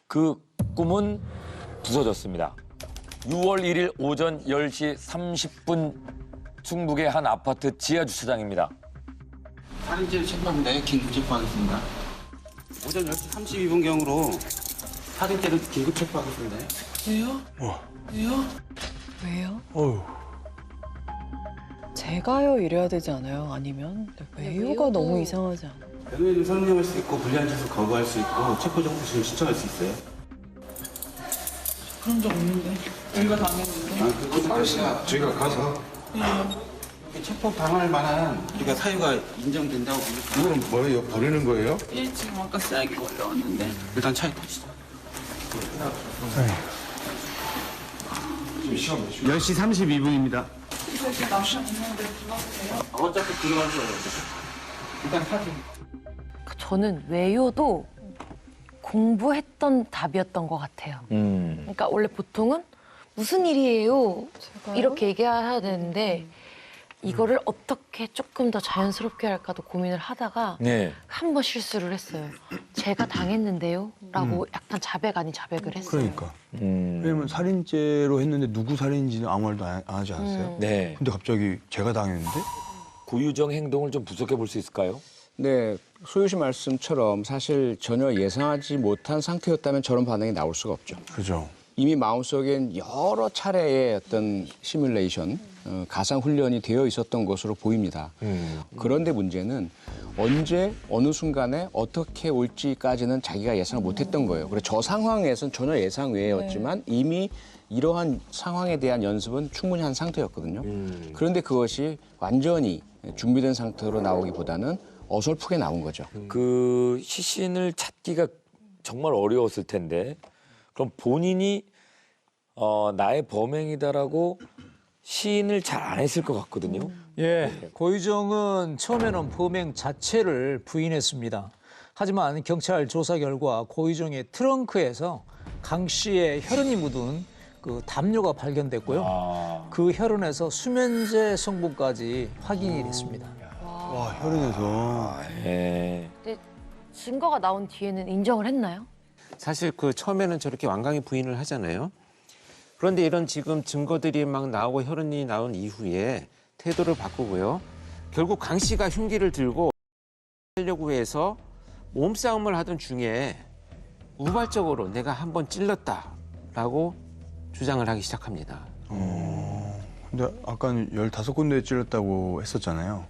그 꿈은 부서졌습니다. 6월 1일 오전 10시 30분 충북의 한 아파트 지하 주차장입니다. 살인죄를 체포합니다. 긴급 체포하겠습니다. 오전 10시 32분경으로 살인죄를 긴급 체포하겠습니다. 왜요? 왜요? 왜요? 어휴. 제가요 이래야 되지 않아요? 아니면 왜요가 너무 이상하지 않아요? 변호인을 설명할 수 있고 불리한 짓을 거부할 수 있고 체포 정보를 신청할 수 있어요. 그런 적 없는데. 저희가 당했는데. 그것은 저희가 가서 체포 당할 만한 우리가 사유가 인정된다고 봅니다. 이거는 뭐예요? 버리는 거예요? 예, 지금 아까 쌀기 걸려왔는데. 일단 차에 타시죠. 10시 32분입니다. 이렇게 남편 있는데 불러주세요. 어차피 들어갈 거예요. 일단 타세요. 저는 왜요도 공부했던 답이었던 것 같아요. 그러니까 원래 보통은 무슨 일이에요? 이렇게 얘기해야 되는데 이거를 어떻게 조금 더 자연스럽게 할까도 고민을 하다가 한 번 실수를 했어요. 제가 당했는데요? 라고 약간 자백 아닌 자백을 했어요. 그러니까. 왜냐면 살인죄로 했는데 누구 살인지는 아무 말도 안 하지 않았어요? 네. 근데 갑자기 제가 당했는데? 고유정 행동을 좀 분석해 볼 수 있을까요? 네, 소유 씨 말씀처럼 사실 전혀 예상하지 못한 상태였다면 저런 반응이 나올 수가 없죠. 그죠. 이미 마음속엔 여러 차례의 어떤 시뮬레이션, 가상 훈련이 되어 있었던 것으로 보입니다. 그런데 문제는 언제 어느 순간에 어떻게 올지까지는 자기가 예상을 못했던 거예요. 그래서 저 상황에서는 전혀 예상 외였지만 이미 이러한 상황에 대한 연습은 충분히 한 상태였거든요. 그런데 그것이 완전히 준비된 상태로 나오기보다는 어설프게 나온 거죠. 그 시신을 찾기가 정말 어려웠을 텐데 그럼 본인이 나의 범행이다라고 시인을 잘 안 했을 것 같거든요. 예, 고유정은 처음에는 범행 자체를 부인했습니다. 하지만 경찰 조사 결과 고유정의 트렁크에서 강 씨의 혈흔이 묻은 그 담요가 발견됐고요. 그 혈흔에서 수면제 성분까지 확인이 됐습니다. 와, 혈흔에서. 예. 근데 증거가 나온 뒤에는 인정을 했나요? 사실 그 처음에는 저렇게 완강히 부인을 하잖아요. 그런데 이런 지금 증거들이 막 나오고 혈흔이 나온 이후에 태도를 바꾸고요. 결국 강 씨가 흉기를 들고 하려고 해서 몸싸움을 하던 중에 우발적으로 내가 한번 찔렀다라고 주장을 하기 시작합니다. 근데 아까는 15군데 찔렀다고 했었잖아요.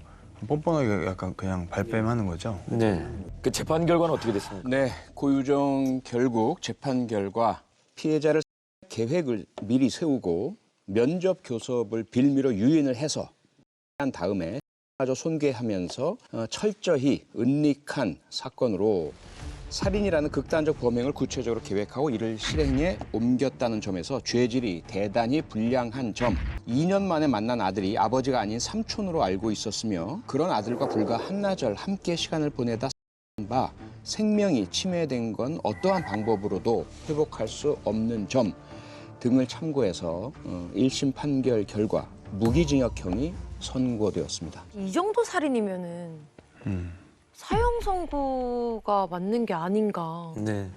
뻔뻔하게 약간 그냥 발뺌하는 거죠? 네. 그 재판 결과는 어떻게 됐습니까? 네, 고유정 결국 재판 결과 피해자를 계획을 미리 세우고 면접 교섭을 빌미로 유인을 해서 한 다음에 마저 손괴하면서 철저히 은닉한 사건으로 살인이라는 극단적 범행을 구체적으로 계획하고 이를 실행에 옮겼다는 점에서 죄질이 대단히 불량한 점. 2년 만에 만난 아들이 아버지가 아닌 삼촌으로 알고 있었으며 그런 아들과 불과 한나절 함께 시간을 보내다 바 생명이 침해된 건 어떠한 방법으로도 회복할 수 없는 점 등을 참고해서 1심 판결 결과 무기징역형이 선고되었습니다. 이 정도 살인이면은 사형 선고가 맞는 게 아닌가. 네.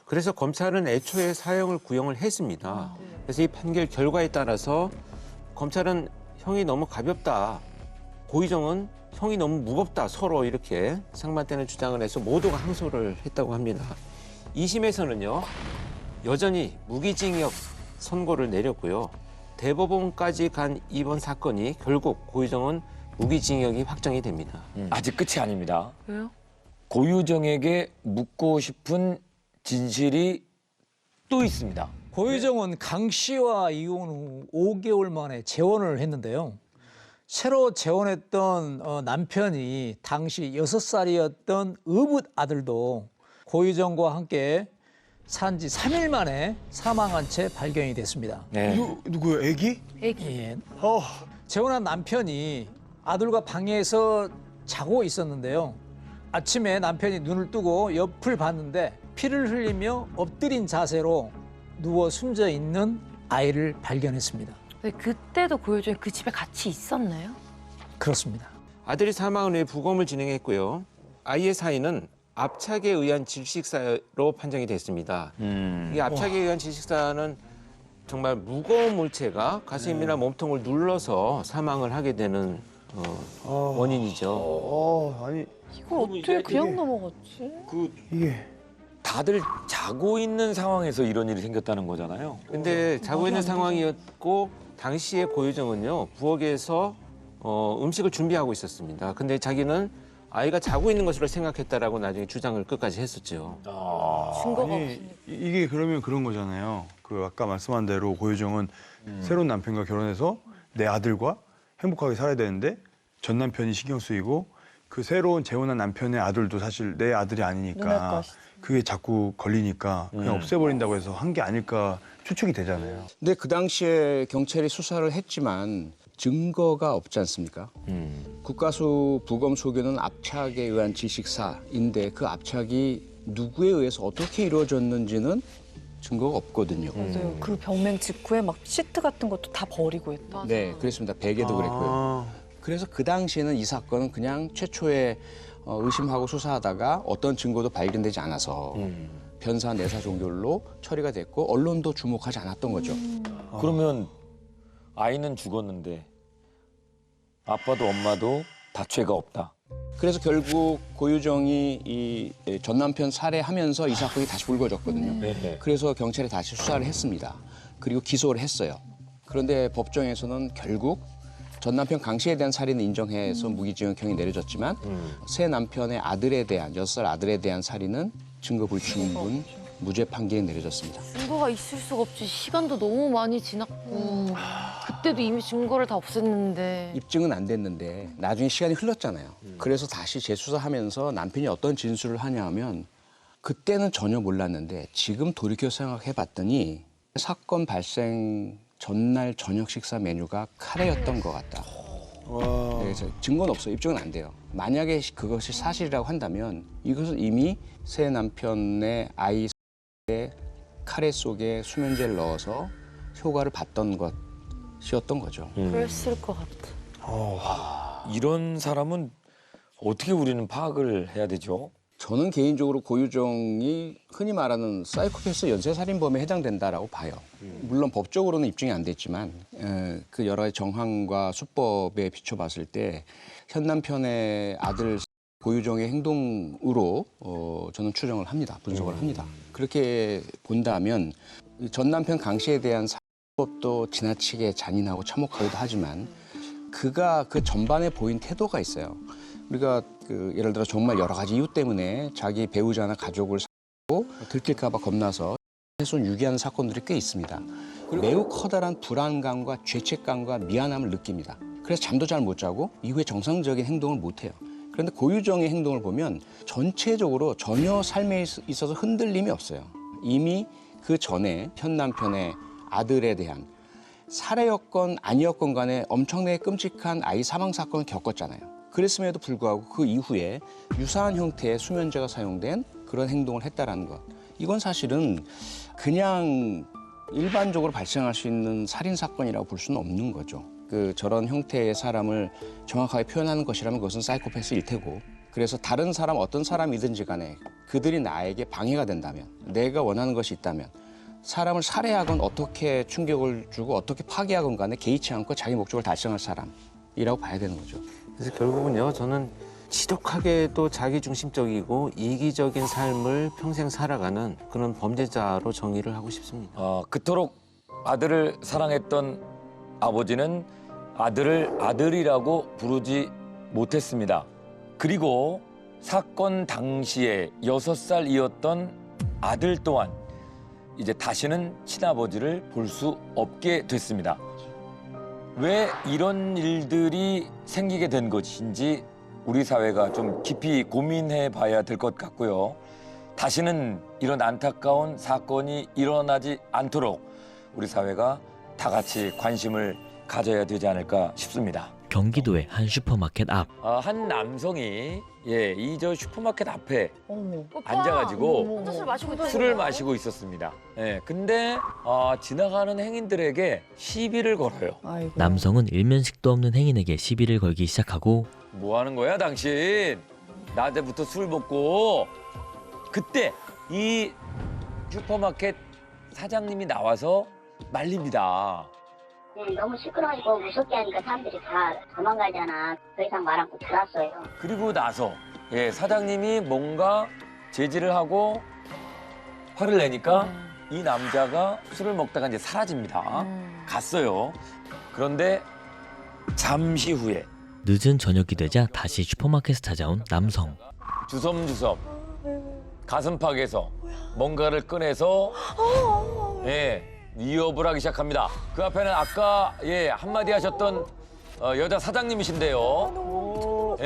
그래서 검찰은 애초에 사형을 구형을 했습니다. 그래서 이 판결 결과에 따라서 검찰은 형이 너무 가볍다. 고의정은 형이 너무 무겁다. 서로 이렇게 상반되는 주장을 해서 모두가 항소를 했다고 합니다. 2심에서는요. 여전히 무기징역 선고를 내렸고요. 대법원까지 간 이번 사건이 결국 고유정은 무기징역이 확정이 됩니다. 아직 끝이 아닙니다. 왜요? 고유정에게 묻고 싶은 진실이 또 있습니다. 고유정은 강 씨와 이혼 후 5개월 만에 재혼을 했는데요. 새로 재혼했던 남편이 당시 6살이었던 의붓 아들도 고유정과 함께 산 지 3일 만에 사망한 채 발견이 됐습니다. 네. 누구요? 애기? 예. 재혼한 남편이 아들과 방에서 자고 있었는데요. 아침에 남편이 눈을 뜨고 옆을 봤는데 피를 흘리며 엎드린 자세로 누워 숨져 있는 아이를 발견했습니다. 왜 그때도 고유정이 그 집에 같이 있었나요? 그렇습니다. 아들이 사망한 후에 부검을 진행했고요. 아이의 사인은 압착에 의한 질식사로 판정이 됐습니다. 이 압착에 의한 질식사는 정말 무거운 물체가 가슴이나 몸통을 눌러서 사망을 하게 되는 원인이죠. 아니 이걸 어떻게 그냥 넘어갔지? 이게 다들 자고 있는 상황에서 이런 일이 생겼다는 거잖아요. 근데 자고 있는 상황이었고 당시에 고유정은요 부엌에서 음식을 준비하고 있었습니다. 근데 자기는 아이가 자고 있는 것으로 생각했다라고 나중에 주장을 끝까지 했었죠. 증거가 아니, 없으니까. 이게 그러면 그런 거잖아요. 그 아까 말씀한 대로 고유정은 새로운 남편과 결혼해서 내 아들과 행복하게 살아야 되는데 전 남편이 신경 쓰이고 그 새로운 재혼한 남편의 아들도 사실 내 아들이 아니니까 그게 자꾸 걸리니까 그냥 없애버린다고 해서 한 게 아닐까 추측이 되잖아요. 근데 그 당시에 경찰이 수사를 했지만 증거가 없지 않습니까? 국가수 부검 소견은 압착에 의한 질식사인데 그 압착이 누구에 의해서 어떻게 이루어졌는지는 증거가 없거든요. 맞아요. 그 병명 직후에 막 시트 같은 것도 다 버리고 했다. 네, 그렇습니다. 베개도 그랬고요. 그래서 그 당시에는 이 사건은 그냥 최초에 의심하고 수사하다가 어떤 증거도 발견되지 않아서 변사 내사 종결로 처리가 됐고 언론도 주목하지 않았던 거죠. 그러면 아이는 죽었는데 아빠도 엄마도 다 죄가 없다. 그래서 결국 고유정이 이 전 남편 살해하면서 이 사건이 다시 불거졌거든요. 그래서 경찰이 다시 수사를 했습니다. 그리고 기소를 했어요. 그런데 법정에서는 결국 전 남편 강 씨에 대한 살인을 인정해서 무기징역형이 내려졌지만 새 남편의 아들에 대한 6살 아들에 대한 살인은 증거 불충분 무죄 판결이 내려졌습니다. 증거가 있을 수가 없지. 시간도 너무 많이 지났고 그때도 이미 증거를 다 없앴는데. 입증은 안 됐는데 나중에 시간이 흘렀잖아요. 그래서 다시 재수사하면서 남편이 어떤 진술을 하냐 하면 그때는 전혀 몰랐는데 지금 돌이켜 생각해봤더니 사건 발생 전날 저녁 식사 메뉴가 카레였던 것 같다. 네, 그래서 증거는 없어요. 입증은 안 돼요. 만약에 그것이 사실이라고 한다면 이것은 이미 새 남편의 아이의 카레 속에 수면제를 넣어서 효과를 봤던 것이었던 거죠. 그랬을 것 같아. 이런 사람은 어떻게 우리는 파악을 해야 되죠? 저는 개인적으로 고유정이 흔히 말하는 사이코패스 연쇄살인범에 해당된다라고 봐요. 물론 법적으로는 입증이 안 됐지만 그 여러 가지 정황과 수법에 비춰봤을 때 현 남편의 아들 고유정의 행동으로 저는 추정을 합니다. 분석을 합니다. 그렇게 본다면 전 남편 강 씨에 대한 사법도 지나치게 잔인하고 참혹하기도 하지만 그가 그 전반에 보인 태도가 있어요. 우리가 예를 들어 정말 여러 가지 이유 때문에 자기 배우자나 가족을 사고 들킬까 봐 겁나서 훼손 유기하는 사건들이 꽤 있습니다. 매우 커다란 불안감과 죄책감과 미안함을 느낍니다. 그래서 잠도 잘 못 자고 이후에 정상적인 행동을 못 해요. 그런데 고유정의 행동을 보면 전체적으로 전혀 삶에 있어서 흔들림이 없어요. 이미 그 전에 현 남편의 아들에 대한 살해였건 아니었건 간에 엄청나게 끔찍한 아이 사망 사건을 겪었잖아요. 그랬음에도 불구하고 그 이후에 유사한 형태의 수면제가 사용된 그런 행동을 했다라는 것. 이건 사실은 그냥 일반적으로 발생할 수 있는 살인 사건이라고 볼 수는 없는 거죠. 저런 형태의 사람을 정확하게 표현하는 것이라면 그것은 사이코패스일 테고, 그래서 다른 사람 어떤 사람이든지 간에 그들이 나에게 방해가 된다면, 내가 원하는 것이 있다면 사람을 살해하건 어떻게 충격을 주고 어떻게 파괴하건 간에 개의치 않고 자기 목적을 달성할 사람이라고 봐야 되는 거죠. 그래서 결국은요, 저는 지독하게도 자기중심적이고 이기적인 삶을 평생 살아가는 그런 범죄자로 정의를 하고 싶습니다. 그토록 아들을 사랑했던 아버지는 아들을 아들이라고 부르지 못했습니다. 그리고 사건 당시에 6살이었던 아들 또한 이제 다시는 친아버지를 볼 수 없게 됐습니다. 왜 이런 일들이 생기게 된 것인지 우리 사회가 좀 깊이 고민해 봐야 될 것 같고요. 다시는 이런 안타까운 사건이 일어나지 않도록 우리 사회가 다 같이 관심을 가져야 되지 않을까 싶습니다. 경기도의 한 슈퍼마켓 앞. 한 남성이 이 슈퍼마켓 앞에 오빠. 앉아가지고 술 마시고 있었어요. 술을 마시고 있었습니다. 근데 지나가는 행인들에게 시비를 걸어요. 아이고. 남성은 일면식도 없는 행인에게 시비를 걸기 시작하고 뭐 하는 거야 당신? 낮에부터 술 먹고. 그때 이 슈퍼마켓 사장님이 나와서 말립니다. 너무 시끄러우고 무섭게 하니까 사람들이 다 도망가잖아. 더 이상 말 않고 들었어요. 그리고 나서 사장님이 뭔가 제지를 하고 화를 내니까 이 남자가 술을 먹다가 이제 사라집니다. 갔어요. 그런데 잠시 후에 늦은 저녁이 되자 다시 슈퍼마켓에 찾아온 남성. 주섬주섬 가슴팍에서 뭔가를 꺼내서 위협을 하기 시작합니다. 그 앞에는 아까 한마디 하셨던 여자 사장님이신데요.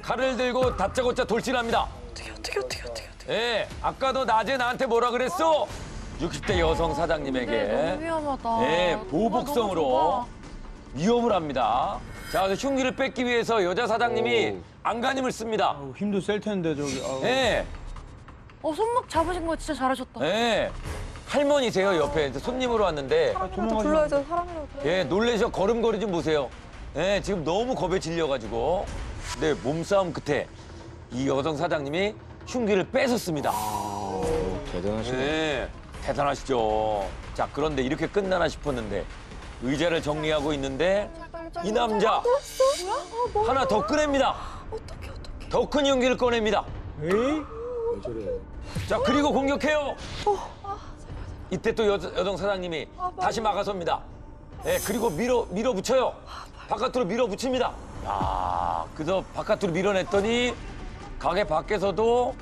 칼을 들고 다짜고짜 돌진합니다. 어떻게. 아까도 낮에 나한테 뭐라 그랬어? 60대 여성 사장님에게 너무 위험하다. 보복성으로 위협을 합니다. 자, 그래서 흉기를 뺏기 위해서 여자 사장님이 안간힘을 씁니다. 힘도 셀 텐데 저기. 손목 잡으신 거 진짜 잘하셨다. 할머니세요. 옆에 손님으로 왔는데 불러야죠. 사람이라도. 놀래셔 걸음걸이 좀 보세요. 지금 너무 겁에 질려가지고. 근데 몸싸움 끝에 이 여성 사장님이 흉기를 뺏었습니다. 대단하시네. 대단하시죠. 자, 그런데 이렇게 끝나나 싶었는데 의자를 정리하고 있는데 이 남자 하나 더 꺼냅니다. 더 큰 흉기를 꺼냅니다. 자, 그리고 공격해요. 이때 또 여성 사장님이 다시 막아섭니다. 그리고 밀어붙여요. 바깥으로 밀어붙입니다. 그래서 바깥으로 밀어냈더니 가게 밖에서도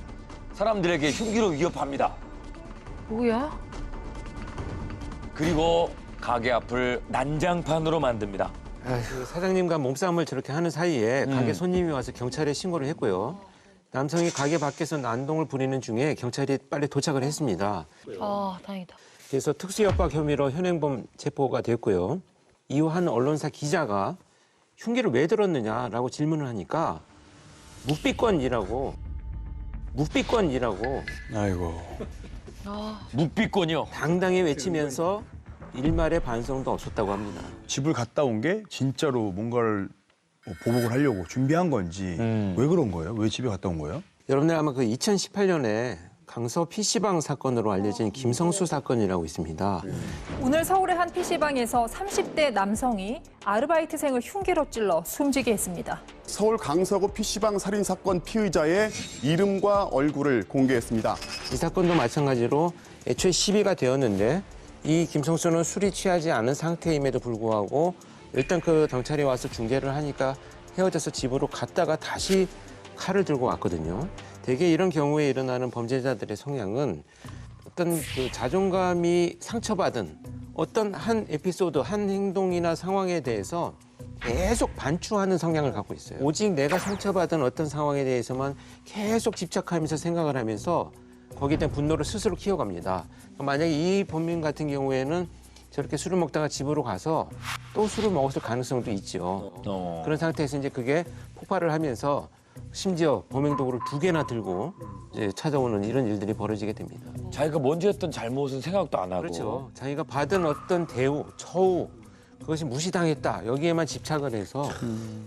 사람들에게 흉기로 위협합니다. 뭐야? 그리고 가게 앞을 난장판으로 만듭니다. 그 사장님과 몸싸움을 저렇게 하는 사이에 가게 손님이 와서 경찰에 신고를 했고요. 남성이 가게 밖에서 난동을 부리는 중에 경찰이 빨리 도착을 했습니다. 다행이다. 그래서 특수협박 혐의로 현행범 체포가 됐고요. 이후 한 언론사 기자가 흉기를 왜 들었느냐라고 질문을 하니까 묵비권이라고. 아이고. 묵비권이요? 당당히 외치면서 일말의 반성도 없었다고 합니다. 집을 갔다 온 게 진짜로 뭔가를 보복을 하려고 준비한 건지 왜 그런 거예요? 왜 집에 갔다 온 거예요? 여러분들 아마 그 2018년에 강서 PC방 사건으로 알려진 김성수 사건이라고 있습니다. 오늘 서울의 한 PC방에서 30대 남성이 아르바이트생을 흉기로 찔러 숨지게 했습니다. 서울 강서구 PC방 살인 사건 피의자의 이름과 얼굴을 공개했습니다. 이 사건도 마찬가지로 애초에 시비가 되었는데 이 김성수는 술이 취하지 않은 상태임에도 불구하고 일단 그 경찰이 와서 중재를 하니까 헤어져서 집으로 갔다가 다시 칼을 들고 왔거든요. 대개 이런 경우에 일어나는 범죄자들의 성향은 어떤 그 자존감이 상처받은 어떤 한 에피소드, 한 행동이나 상황에 대해서 계속 반추하는 성향을 갖고 있어요. 오직 내가 상처받은 어떤 상황에 대해서만 계속 집착하면서 생각을 하면서 거기에 대한 분노를 스스로 키워갑니다. 만약에 이 범인 같은 경우에는 저렇게 술을 먹다가 집으로 가서 또 술을 먹었을 가능성도 있죠. 그런 상태에서 이제 그게 폭발을 하면서 심지어 범행 도구를 2개나 들고 이제 찾아오는 이런 일들이 벌어지게 됩니다. 자기가 먼저 했던 잘못은 생각도 안 하고. 그렇죠. 자기가 받은 어떤 대우, 처우 그것이 무시당했다. 여기에만 집착을 해서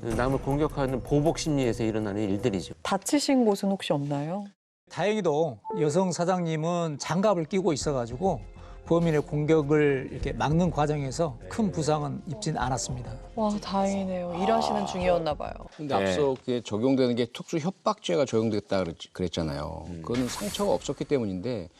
남을 공격하는 보복 심리에서 일어나는 일들이죠. 다치신 곳은 혹시 없나요? 다행히도 여성 사장님은 장갑을 끼고 있어가지고 범인의 공격을 이렇게 막는 과정에서 큰 부상은 입진 않았습니다. 와, 다행이네요. 일하시는 중이었나 봐요. 근데 앞서 그게 적용되는 게 특수 협박죄가 적용됐다 그랬잖아요. 그거는 상처가 없었기 때문인데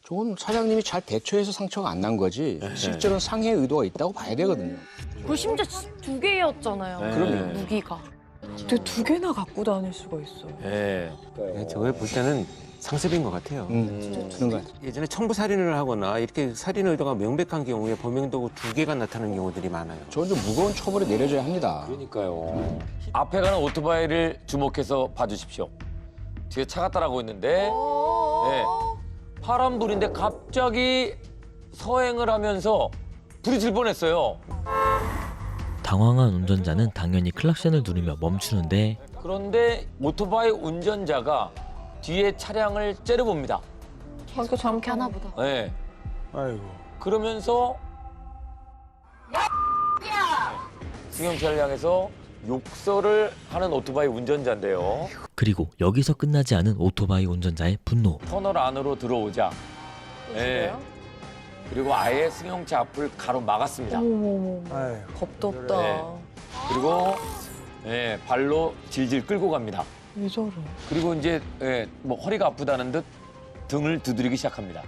저건 사장님이 잘 대처해서 상처가 안 난 거지 실제로는 상해 의도가 있다고 봐야 되거든요. 그 심지어 2개였잖아요. 그럼요. 무기가. 근데 2개나 갖고 다닐 수가 있어요. 네. 저걸 볼 때는 상습인 것 같아요. 그런 것 같아요. 예전에 청부 살인을 하거나 이렇게 살인 의도가 명백한 경우에 범행 도구 2개가 나타나는 경우들이 많아요. 저건 좀 무거운 처벌이 내려져야 합니다. 그러니까요. 앞에 가는 오토바이를 주목해서 봐주십시오. 뒤에 차가 따라오고 있는데 네. 파란불인데 갑자기 서행을 하면서 부딪힐 뻔했어요. 당황한 운전자는 당연히 클락션을 누르며 멈추는데 그런데 오토바이 운전자가 뒤에 차량을 째려봅니다. 자기가 저렇게 하나 보다. 네. 아이고. 그러면서 승용차를 향해서 욕설을 하는 오토바이 운전자인데요. 그리고 여기서 끝나지 않은 오토바이 운전자의 분노. 터널 안으로 들어오자. 네. 그리고 아예 승용차 앞을 가로막았습니다. 어머머머. 아이고. 겁도 없다. 네. 그리고 발로 질질 끌고 갑니다. 왜 저래? 그리고 이제 뭐 허리가 아프다는 듯 등을 두드리기 시작합니다.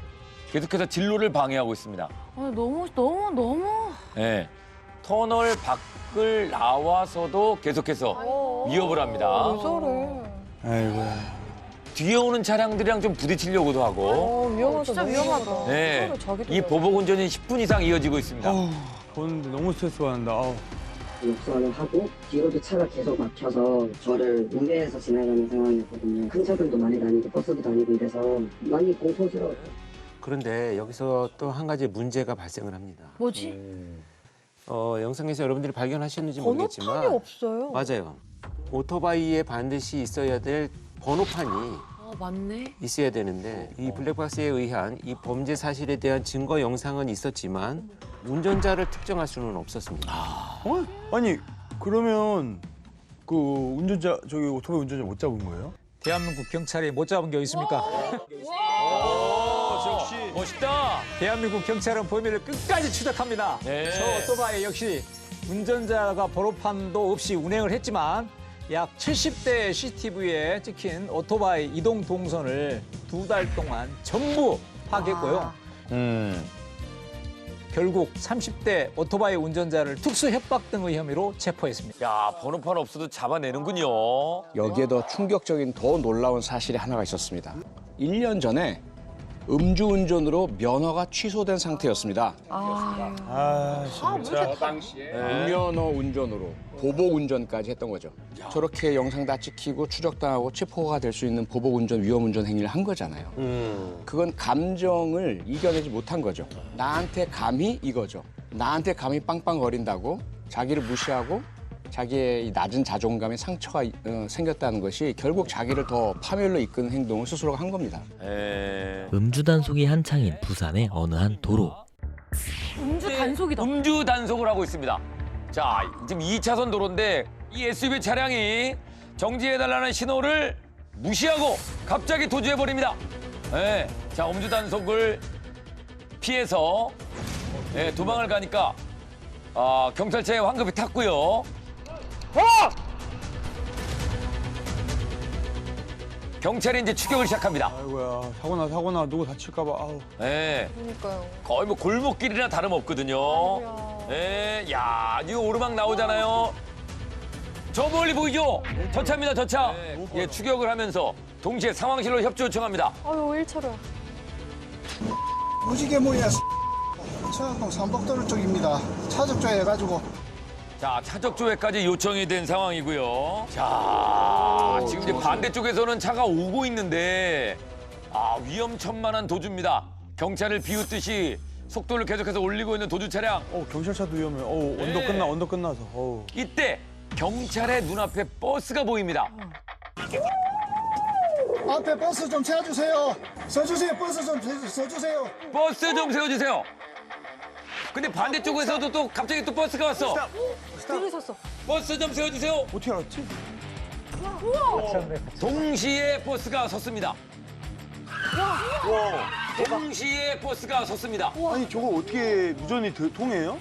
계속해서 진로를 방해하고 있습니다. 너무. 네. 터널 밖을 나와서도 계속해서 위협을 합니다. 왜 저래? 아이고. 뒤에 오는 차량들이랑 좀 부딪히려고도 하고. 위험하다. 진짜 너무 위험하다. 네. 자기도 이 보복 운전이 10분 이상 이어지고 있습니다. 보는데 너무 스트레스 받는다. 아우. 욕설을 하고 뒤로도 차가 계속 막혀서 저를 우회해서 지나가는 상황이었거든요. 큰 차들도 많이 다니고 버스도 다니고 이래서 많이 공포스러워요. 그런데 여기서 또 한 가지 문제가 발생을 합니다. 뭐지? 영상에서 여러분들이 발견하셨는지 번호판이 모르겠지만 없어요. 맞아요. 오토바이에 반드시 있어야 될 번호판이 맞네. 있어야 되는데 이 블랙박스에 의한 이 범죄 사실에 대한 증거 영상은 있었지만 운전자를 특정할 수는 없었습니다. 아니 그러면 그 운전자 저기 오토바이 운전자 못 잡은 거예요? 대한민국 경찰이 못 잡은 게 어디 있습니까? 역시 멋있다. 대한민국 경찰은 범인을 끝까지 추적합니다. 네. 저 오토바이 역시 운전자가 번호판도 없이 운행을 했지만 약 70대 CCTV에 찍힌 오토바이 이동 동선을 2달 동안 전부 파악했고요. 결국 30대 오토바이 운전자를 특수 협박 등의 혐의로 체포했습니다. 야, 번호판 없어도 잡아내는군요. 여기에 더 충격적인 더 놀라운 사실이 하나가 있었습니다. 1년 전에 음주운전으로 면허가 취소된 상태였습니다. 진짜. 무면허 운전으로 보복 운전까지 했던 거죠. 저렇게 영상 다 찍히고 추적당하고 체포가 될 수 있는 보복 운전, 위험 운전 행위를 한 거잖아요. 그건 감정을 이겨내지 못한 거죠. 나한테 감히 이거죠. 나한테 감히 빵빵거린다고 자기를 무시하고 자기의 이 낮은 자존감에 상처가 생겼다는 것이 결국 자기를 더 파멸로 이끄는 행동을 스스로가 한 겁니다. 음주 단속이 한창인 부산의 어느 한 도로. 음주 단속이다. 음주 단속을 하고 있습니다. 자, 지금 2차선 도로인데 이 SUV 차량이 정지해달라는 신호를 무시하고 갑자기 도주해버립니다. 네. 자, 음주 단속을 피해서 도망을 가니까 경찰차에 황급히 탔고요. 경찰이 이제 추격을 시작합니다. 아이고야 사고나 누구 다칠까 봐. 아우. 네. 그러니까요. 거의 뭐 골목길이나 다름없거든요. 예, 야, 이거 오르막 나오잖아요. 저 멀리 보이죠? 저 차입니다, 저 차. 예, 추격을 하면서 동시에 상황실로 협조 요청합니다. 아유 1차로야. 무지개모리야. 서양동 삼복도로 쪽입니다. 차적조해가지고. 자, 차적 조회까지 요청이 된 상황이고요. 자, 지금 이제 반대쪽에서는 차가 오고 있는데 위험천만한 도주입니다. 경찰을 비웃듯이 속도를 계속해서 올리고 있는 도주 차량. 경찰차도 위험해요. 언덕 네. 언덕 끝나서. 이때 경찰의 눈앞에 버스가 보입니다. 앞에 버스 좀 세워주세요. 서주세요. 버스 좀 서주세요. 버스 좀 세워주세요. 근데 반대쪽에서도 또 갑자기 또 버스가 왔어. 뒤를 섰어. 버스 좀 세워주세요. 어떻게 알았지? 동시에 버스가 섰습니다. 동시에 버스가 섰습니다. 아니 저걸 어떻게 무전이 통해요?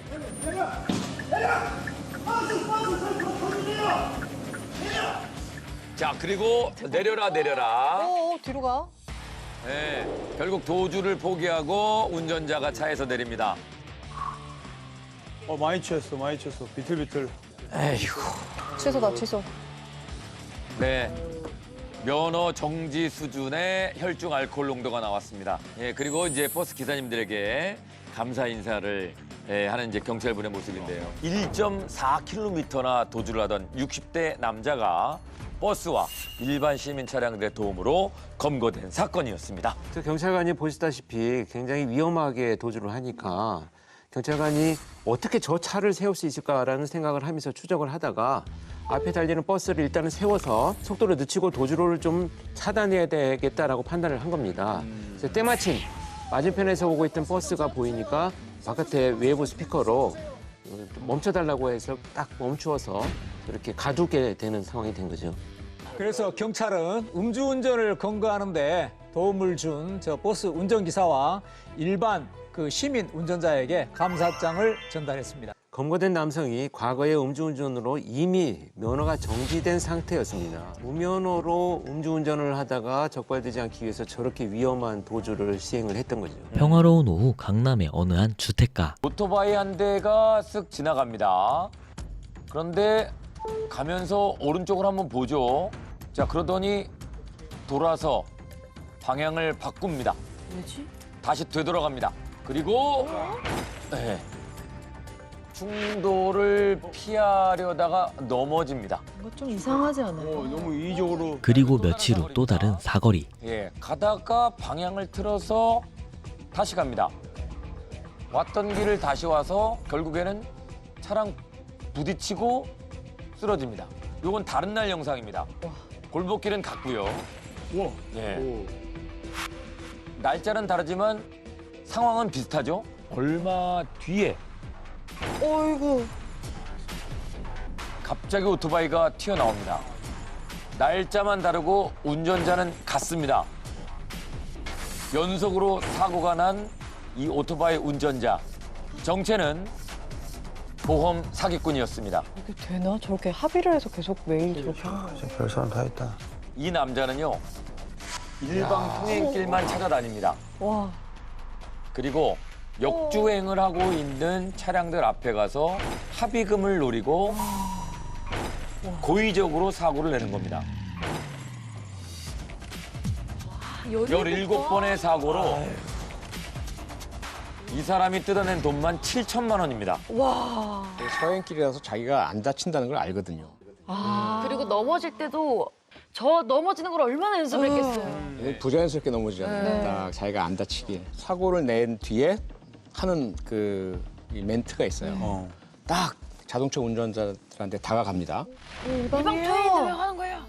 자, 그리고 내려라 내려라. 뒤로 가. 네, 결국 도주를 포기하고 운전자가 차에서 내립니다. 많이 취했어. 비틀비틀. 에이구. 취소다 취소. 네. 면허 정지 수준의 혈중 알코올 농도가 나왔습니다. 예, 그리고 이제 버스 기사님들에게 감사 인사를 하는 이제 경찰분의 모습인데요. 1.4km나 도주를 하던 60대 남자가 버스와 일반 시민 차량들의 도움으로 검거된 사건이었습니다. 경찰관이 보시다시피 굉장히 위험하게 도주를 하니까 경찰관이 어떻게 저 차를 세울 수 있을까라는 생각을 하면서 추적을 하다가 앞에 달리는 버스를 일단은 세워서 속도를 늦추고 도주를 좀 차단해야 되겠다라고 판단을 한 겁니다. 그래서 때마침 맞은편에서 오고 있던 버스가 보이니까 바깥에 외부 스피커로 멈춰달라고 해서 딱 멈추어서 이렇게 가두게 되는 상황이 된 거죠. 그래서 경찰은 음주운전을 검거하는데 도움을 준 저 버스 운전기사와 일반 그 시민 운전자에게 감사장을 전달했습니다. 검거된 남성이 과거의 음주운전으로 이미 면허가 정지된 상태였습니다. 무면허로 음주운전을 하다가 적발되지 않기 위해서 저렇게 위험한 도주를 시행을 했던 거죠. 평화로운 오후 강남의 어느 한 주택가. 오토바이 한 대가 쓱 지나갑니다. 그런데 가면서 오른쪽을 한번 보죠. 자, 그러더니 돌아서 방향을 바꿉니다. 왜지? 다시 되돌아갑니다. 그리고 네, 충돌을 피하려다가 넘어집니다. 이거 좀 이상하지 않아요? 너무 이의적으로. 그리고 며칠 후 또 다른 사거리. 예, 가다가 방향을 틀어서 다시 갑니다. 왔던 길을 다시 와서 결국에는 차랑 부딪히고 쓰러집니다. 이건 다른 날 영상입니다. 골목길은 같고요. 예. 날짜는 다르지만 상황은 비슷하죠. 얼마 뒤에 어이구. 갑자기 오토바이가 튀어나옵니다. 날짜만 다르고 운전자는 같습니다. 연속으로 사고가 난 이 오토바이 운전자. 정체는 보험 사기꾼이었습니다. 이게 되나? 저렇게 합의를 해서 계속 매일 저렇게 하는 거야. 별 사람 다 했다. 이 남자는요. 일방 통행길만 찾아다닙니다. 와. 그리고 역주행을 하고 있는 차량들 앞에 가서 합의금을 노리고 고의적으로 사고를 내는 겁니다. 17번의 사고로 이 사람이 뜯어낸 돈만 7천만 원입니다. 와. 서행길이라서 자기가 안 다친다는 걸 알거든요. 그리고 넘어질 때도 저 넘어지는 걸 얼마나 연습을 했겠어요. 부자연스럽게 넘어지잖아요. 네. 딱 자기가 안 다치게. 사고를 낸 뒤에 하는 이 멘트가 있어요. 딱 자동차 운전자들한테 다가갑니다. 일방 통행인데 왜 하는 거예요?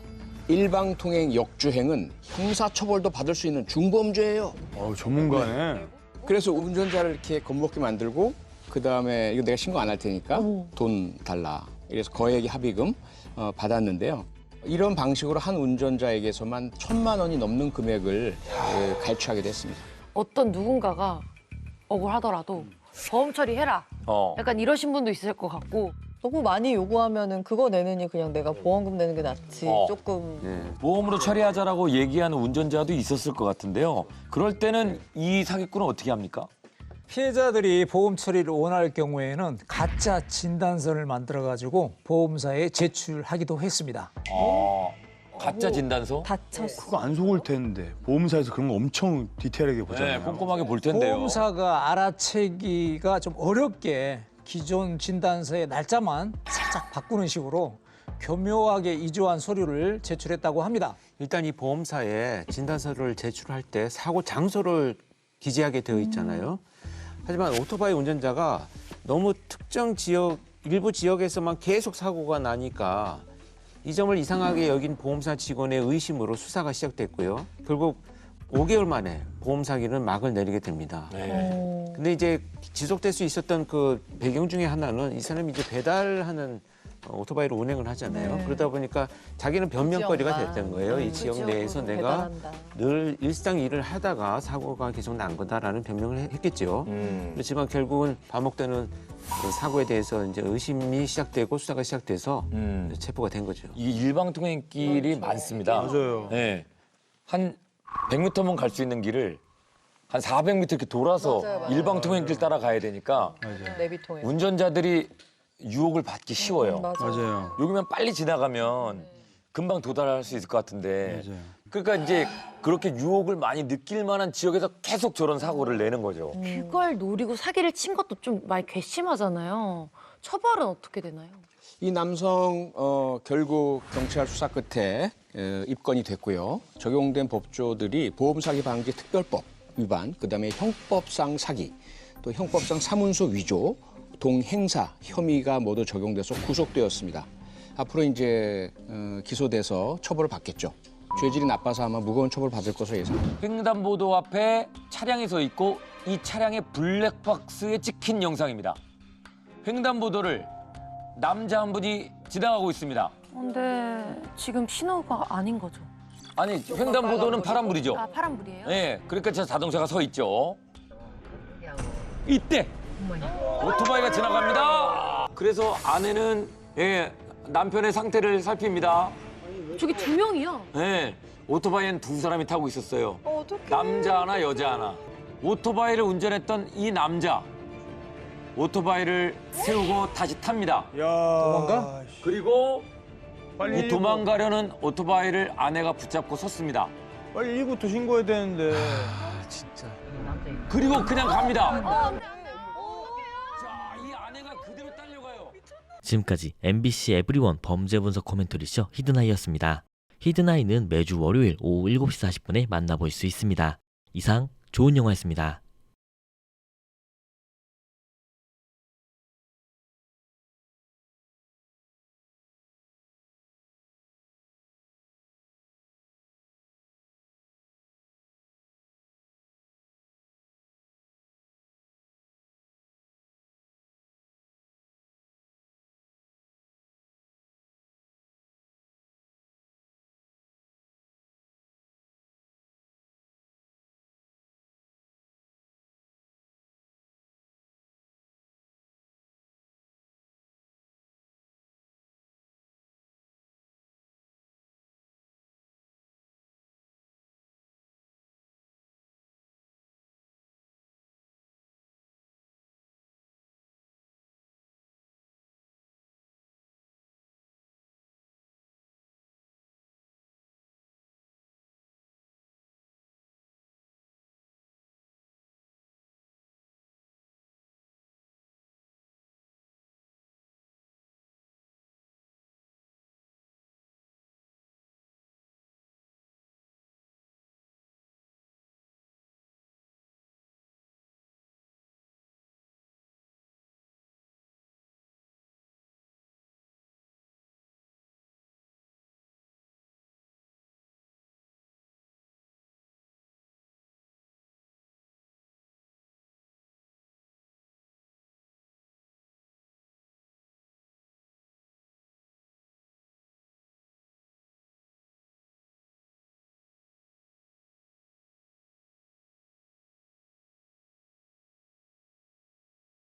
일방통행 역주행은 형사처벌도 받을 수 있는 중범죄예요. 전문가네. 그래서 운전자를 이렇게 겁먹게 만들고 그다음에 이거 내가 신고 안 할 테니까 돈 달라. 이래서 거액의 합의금 받았는데요. 이런 방식으로 한 운전자에게서만 1,000만 원이 넘는 금액을 갈취하게 됐습니다. 어떤 누군가가 억울하더라도 보험 처리해라. 약간 이러신 분도 있을 것 같고. 너무 많이 요구하면은 그거 내느니 그냥 내가 보험금 내는 게 낫지. 조금. 보험으로 처리하자라고 얘기하는 운전자도 있었을 것 같은데요. 그럴 때는 이 사기꾼은 어떻게 합니까? 피해자들이 보험 처리를 원할 경우에는 가짜 진단서를 만들어가지고 보험사에 제출하기도 했습니다. 가짜 진단서? 다쳤어. 그거 안 속을 텐데 보험사에서 그런 거 엄청 디테일하게 보잖아요. 네, 꼼꼼하게 볼 텐데요. 보험사가 알아채기가 좀 어렵게 기존 진단서의 날짜만 살짝 바꾸는 식으로 교묘하게 이조한 서류를 제출했다고 합니다. 일단 이 보험사에 진단서를 제출할 때 사고 장소를 기재하게 되어 있잖아요. 하지만 오토바이 운전자가 너무 특정 지역, 일부 지역에서만 계속 사고가 나니까 이 점을 이상하게 여긴 보험사 직원의 의심으로 수사가 시작됐고요. 결국 5개월 만에 보험 사기는 막을 내리게 됩니다. 근데 이제 지속될 수 있었던 그 배경 중에 하나는 이 사람이 이제 배달하는 오토바이를 운행을 하잖아요. 그러다 보니까 자기는 변명거리가 됐던 거예요. 이 지역 내에서 내가 늘 일상 일을 하다가 사고가 계속 난 거다라는 변명을 했겠죠. 그렇지만 결국은 반복되는 그 사고에 대해서 이제 의심이 시작되고 수사가 시작돼서 체포가 된 거죠. 이게 일방통행길이 많습니다. 맞아요. 네. 한 100m만 갈 수 있는 길을 한 400m 이렇게 돌아서 일방통행길 따라 가야 되니까 내비통행. 운전자들이 유혹을 받기 쉬워요. 맞아요. 여기면 빨리 지나가면 금방 도달할 수 있을 것 같은데. 그러니까 이제 그렇게 유혹을 많이 느낄 만한 지역에서 계속 저런 사고를 내는 거죠. 그걸 노리고 사기를 친 것도 좀 많이 괘씸하잖아요. 처벌은 어떻게 되나요? 이 남성 결국 경찰 수사 끝에 입건이 됐고요. 적용된 법조들이 보험사기 방지 특별법 위반, 그다음에 형법상 사기, 또 형법상 사문서 위조, 동행사 혐의가 모두 적용돼서 구속되었습니다. 앞으로 이제 기소돼서 처벌을 받겠죠. 죄질이 나빠서 아마 무거운 처벌 받을 것으로 예상합니다. 횡단보도 앞에 차량이 서 있고 이 차량의 블랙박스에 찍힌 영상입니다. 횡단보도를 남자 한 분이 지나가고 있습니다. 근데 지금 신호가 아닌 거죠? 아니, 횡단보도는 파란불이죠. 아, 파란불이에요? 네, 그러니까 저 자동차가 서 있죠. 이때 오토바이가 지나갑니다. 그래서 아내는 남편의 상태를 살핍니다. 저기 2명이야. 네, 오토바이엔 2사람이 타고 있었어요. 어떡해. 남자 하나, 여자 하나. 오토바이를 운전했던 이 남자. 오토바이를 세우고 다시 탑니다. 도망가? 그리고 빨리 이 도망가려는 오토바이를 아내가 붙잡고 섰습니다. 빨리 119 신고해야 되는데. 진짜. 그리고 그냥 갑니다. 자, 이 아내가 그대로 딸려가요. 지금까지 MBC 에브리원 범죄 분석 코멘터리쇼 히든아이였습니다. 히든아이는 매주 월요일 오후 7시 40분에 만나볼 수 있습니다. 이상 좋은 영화였습니다.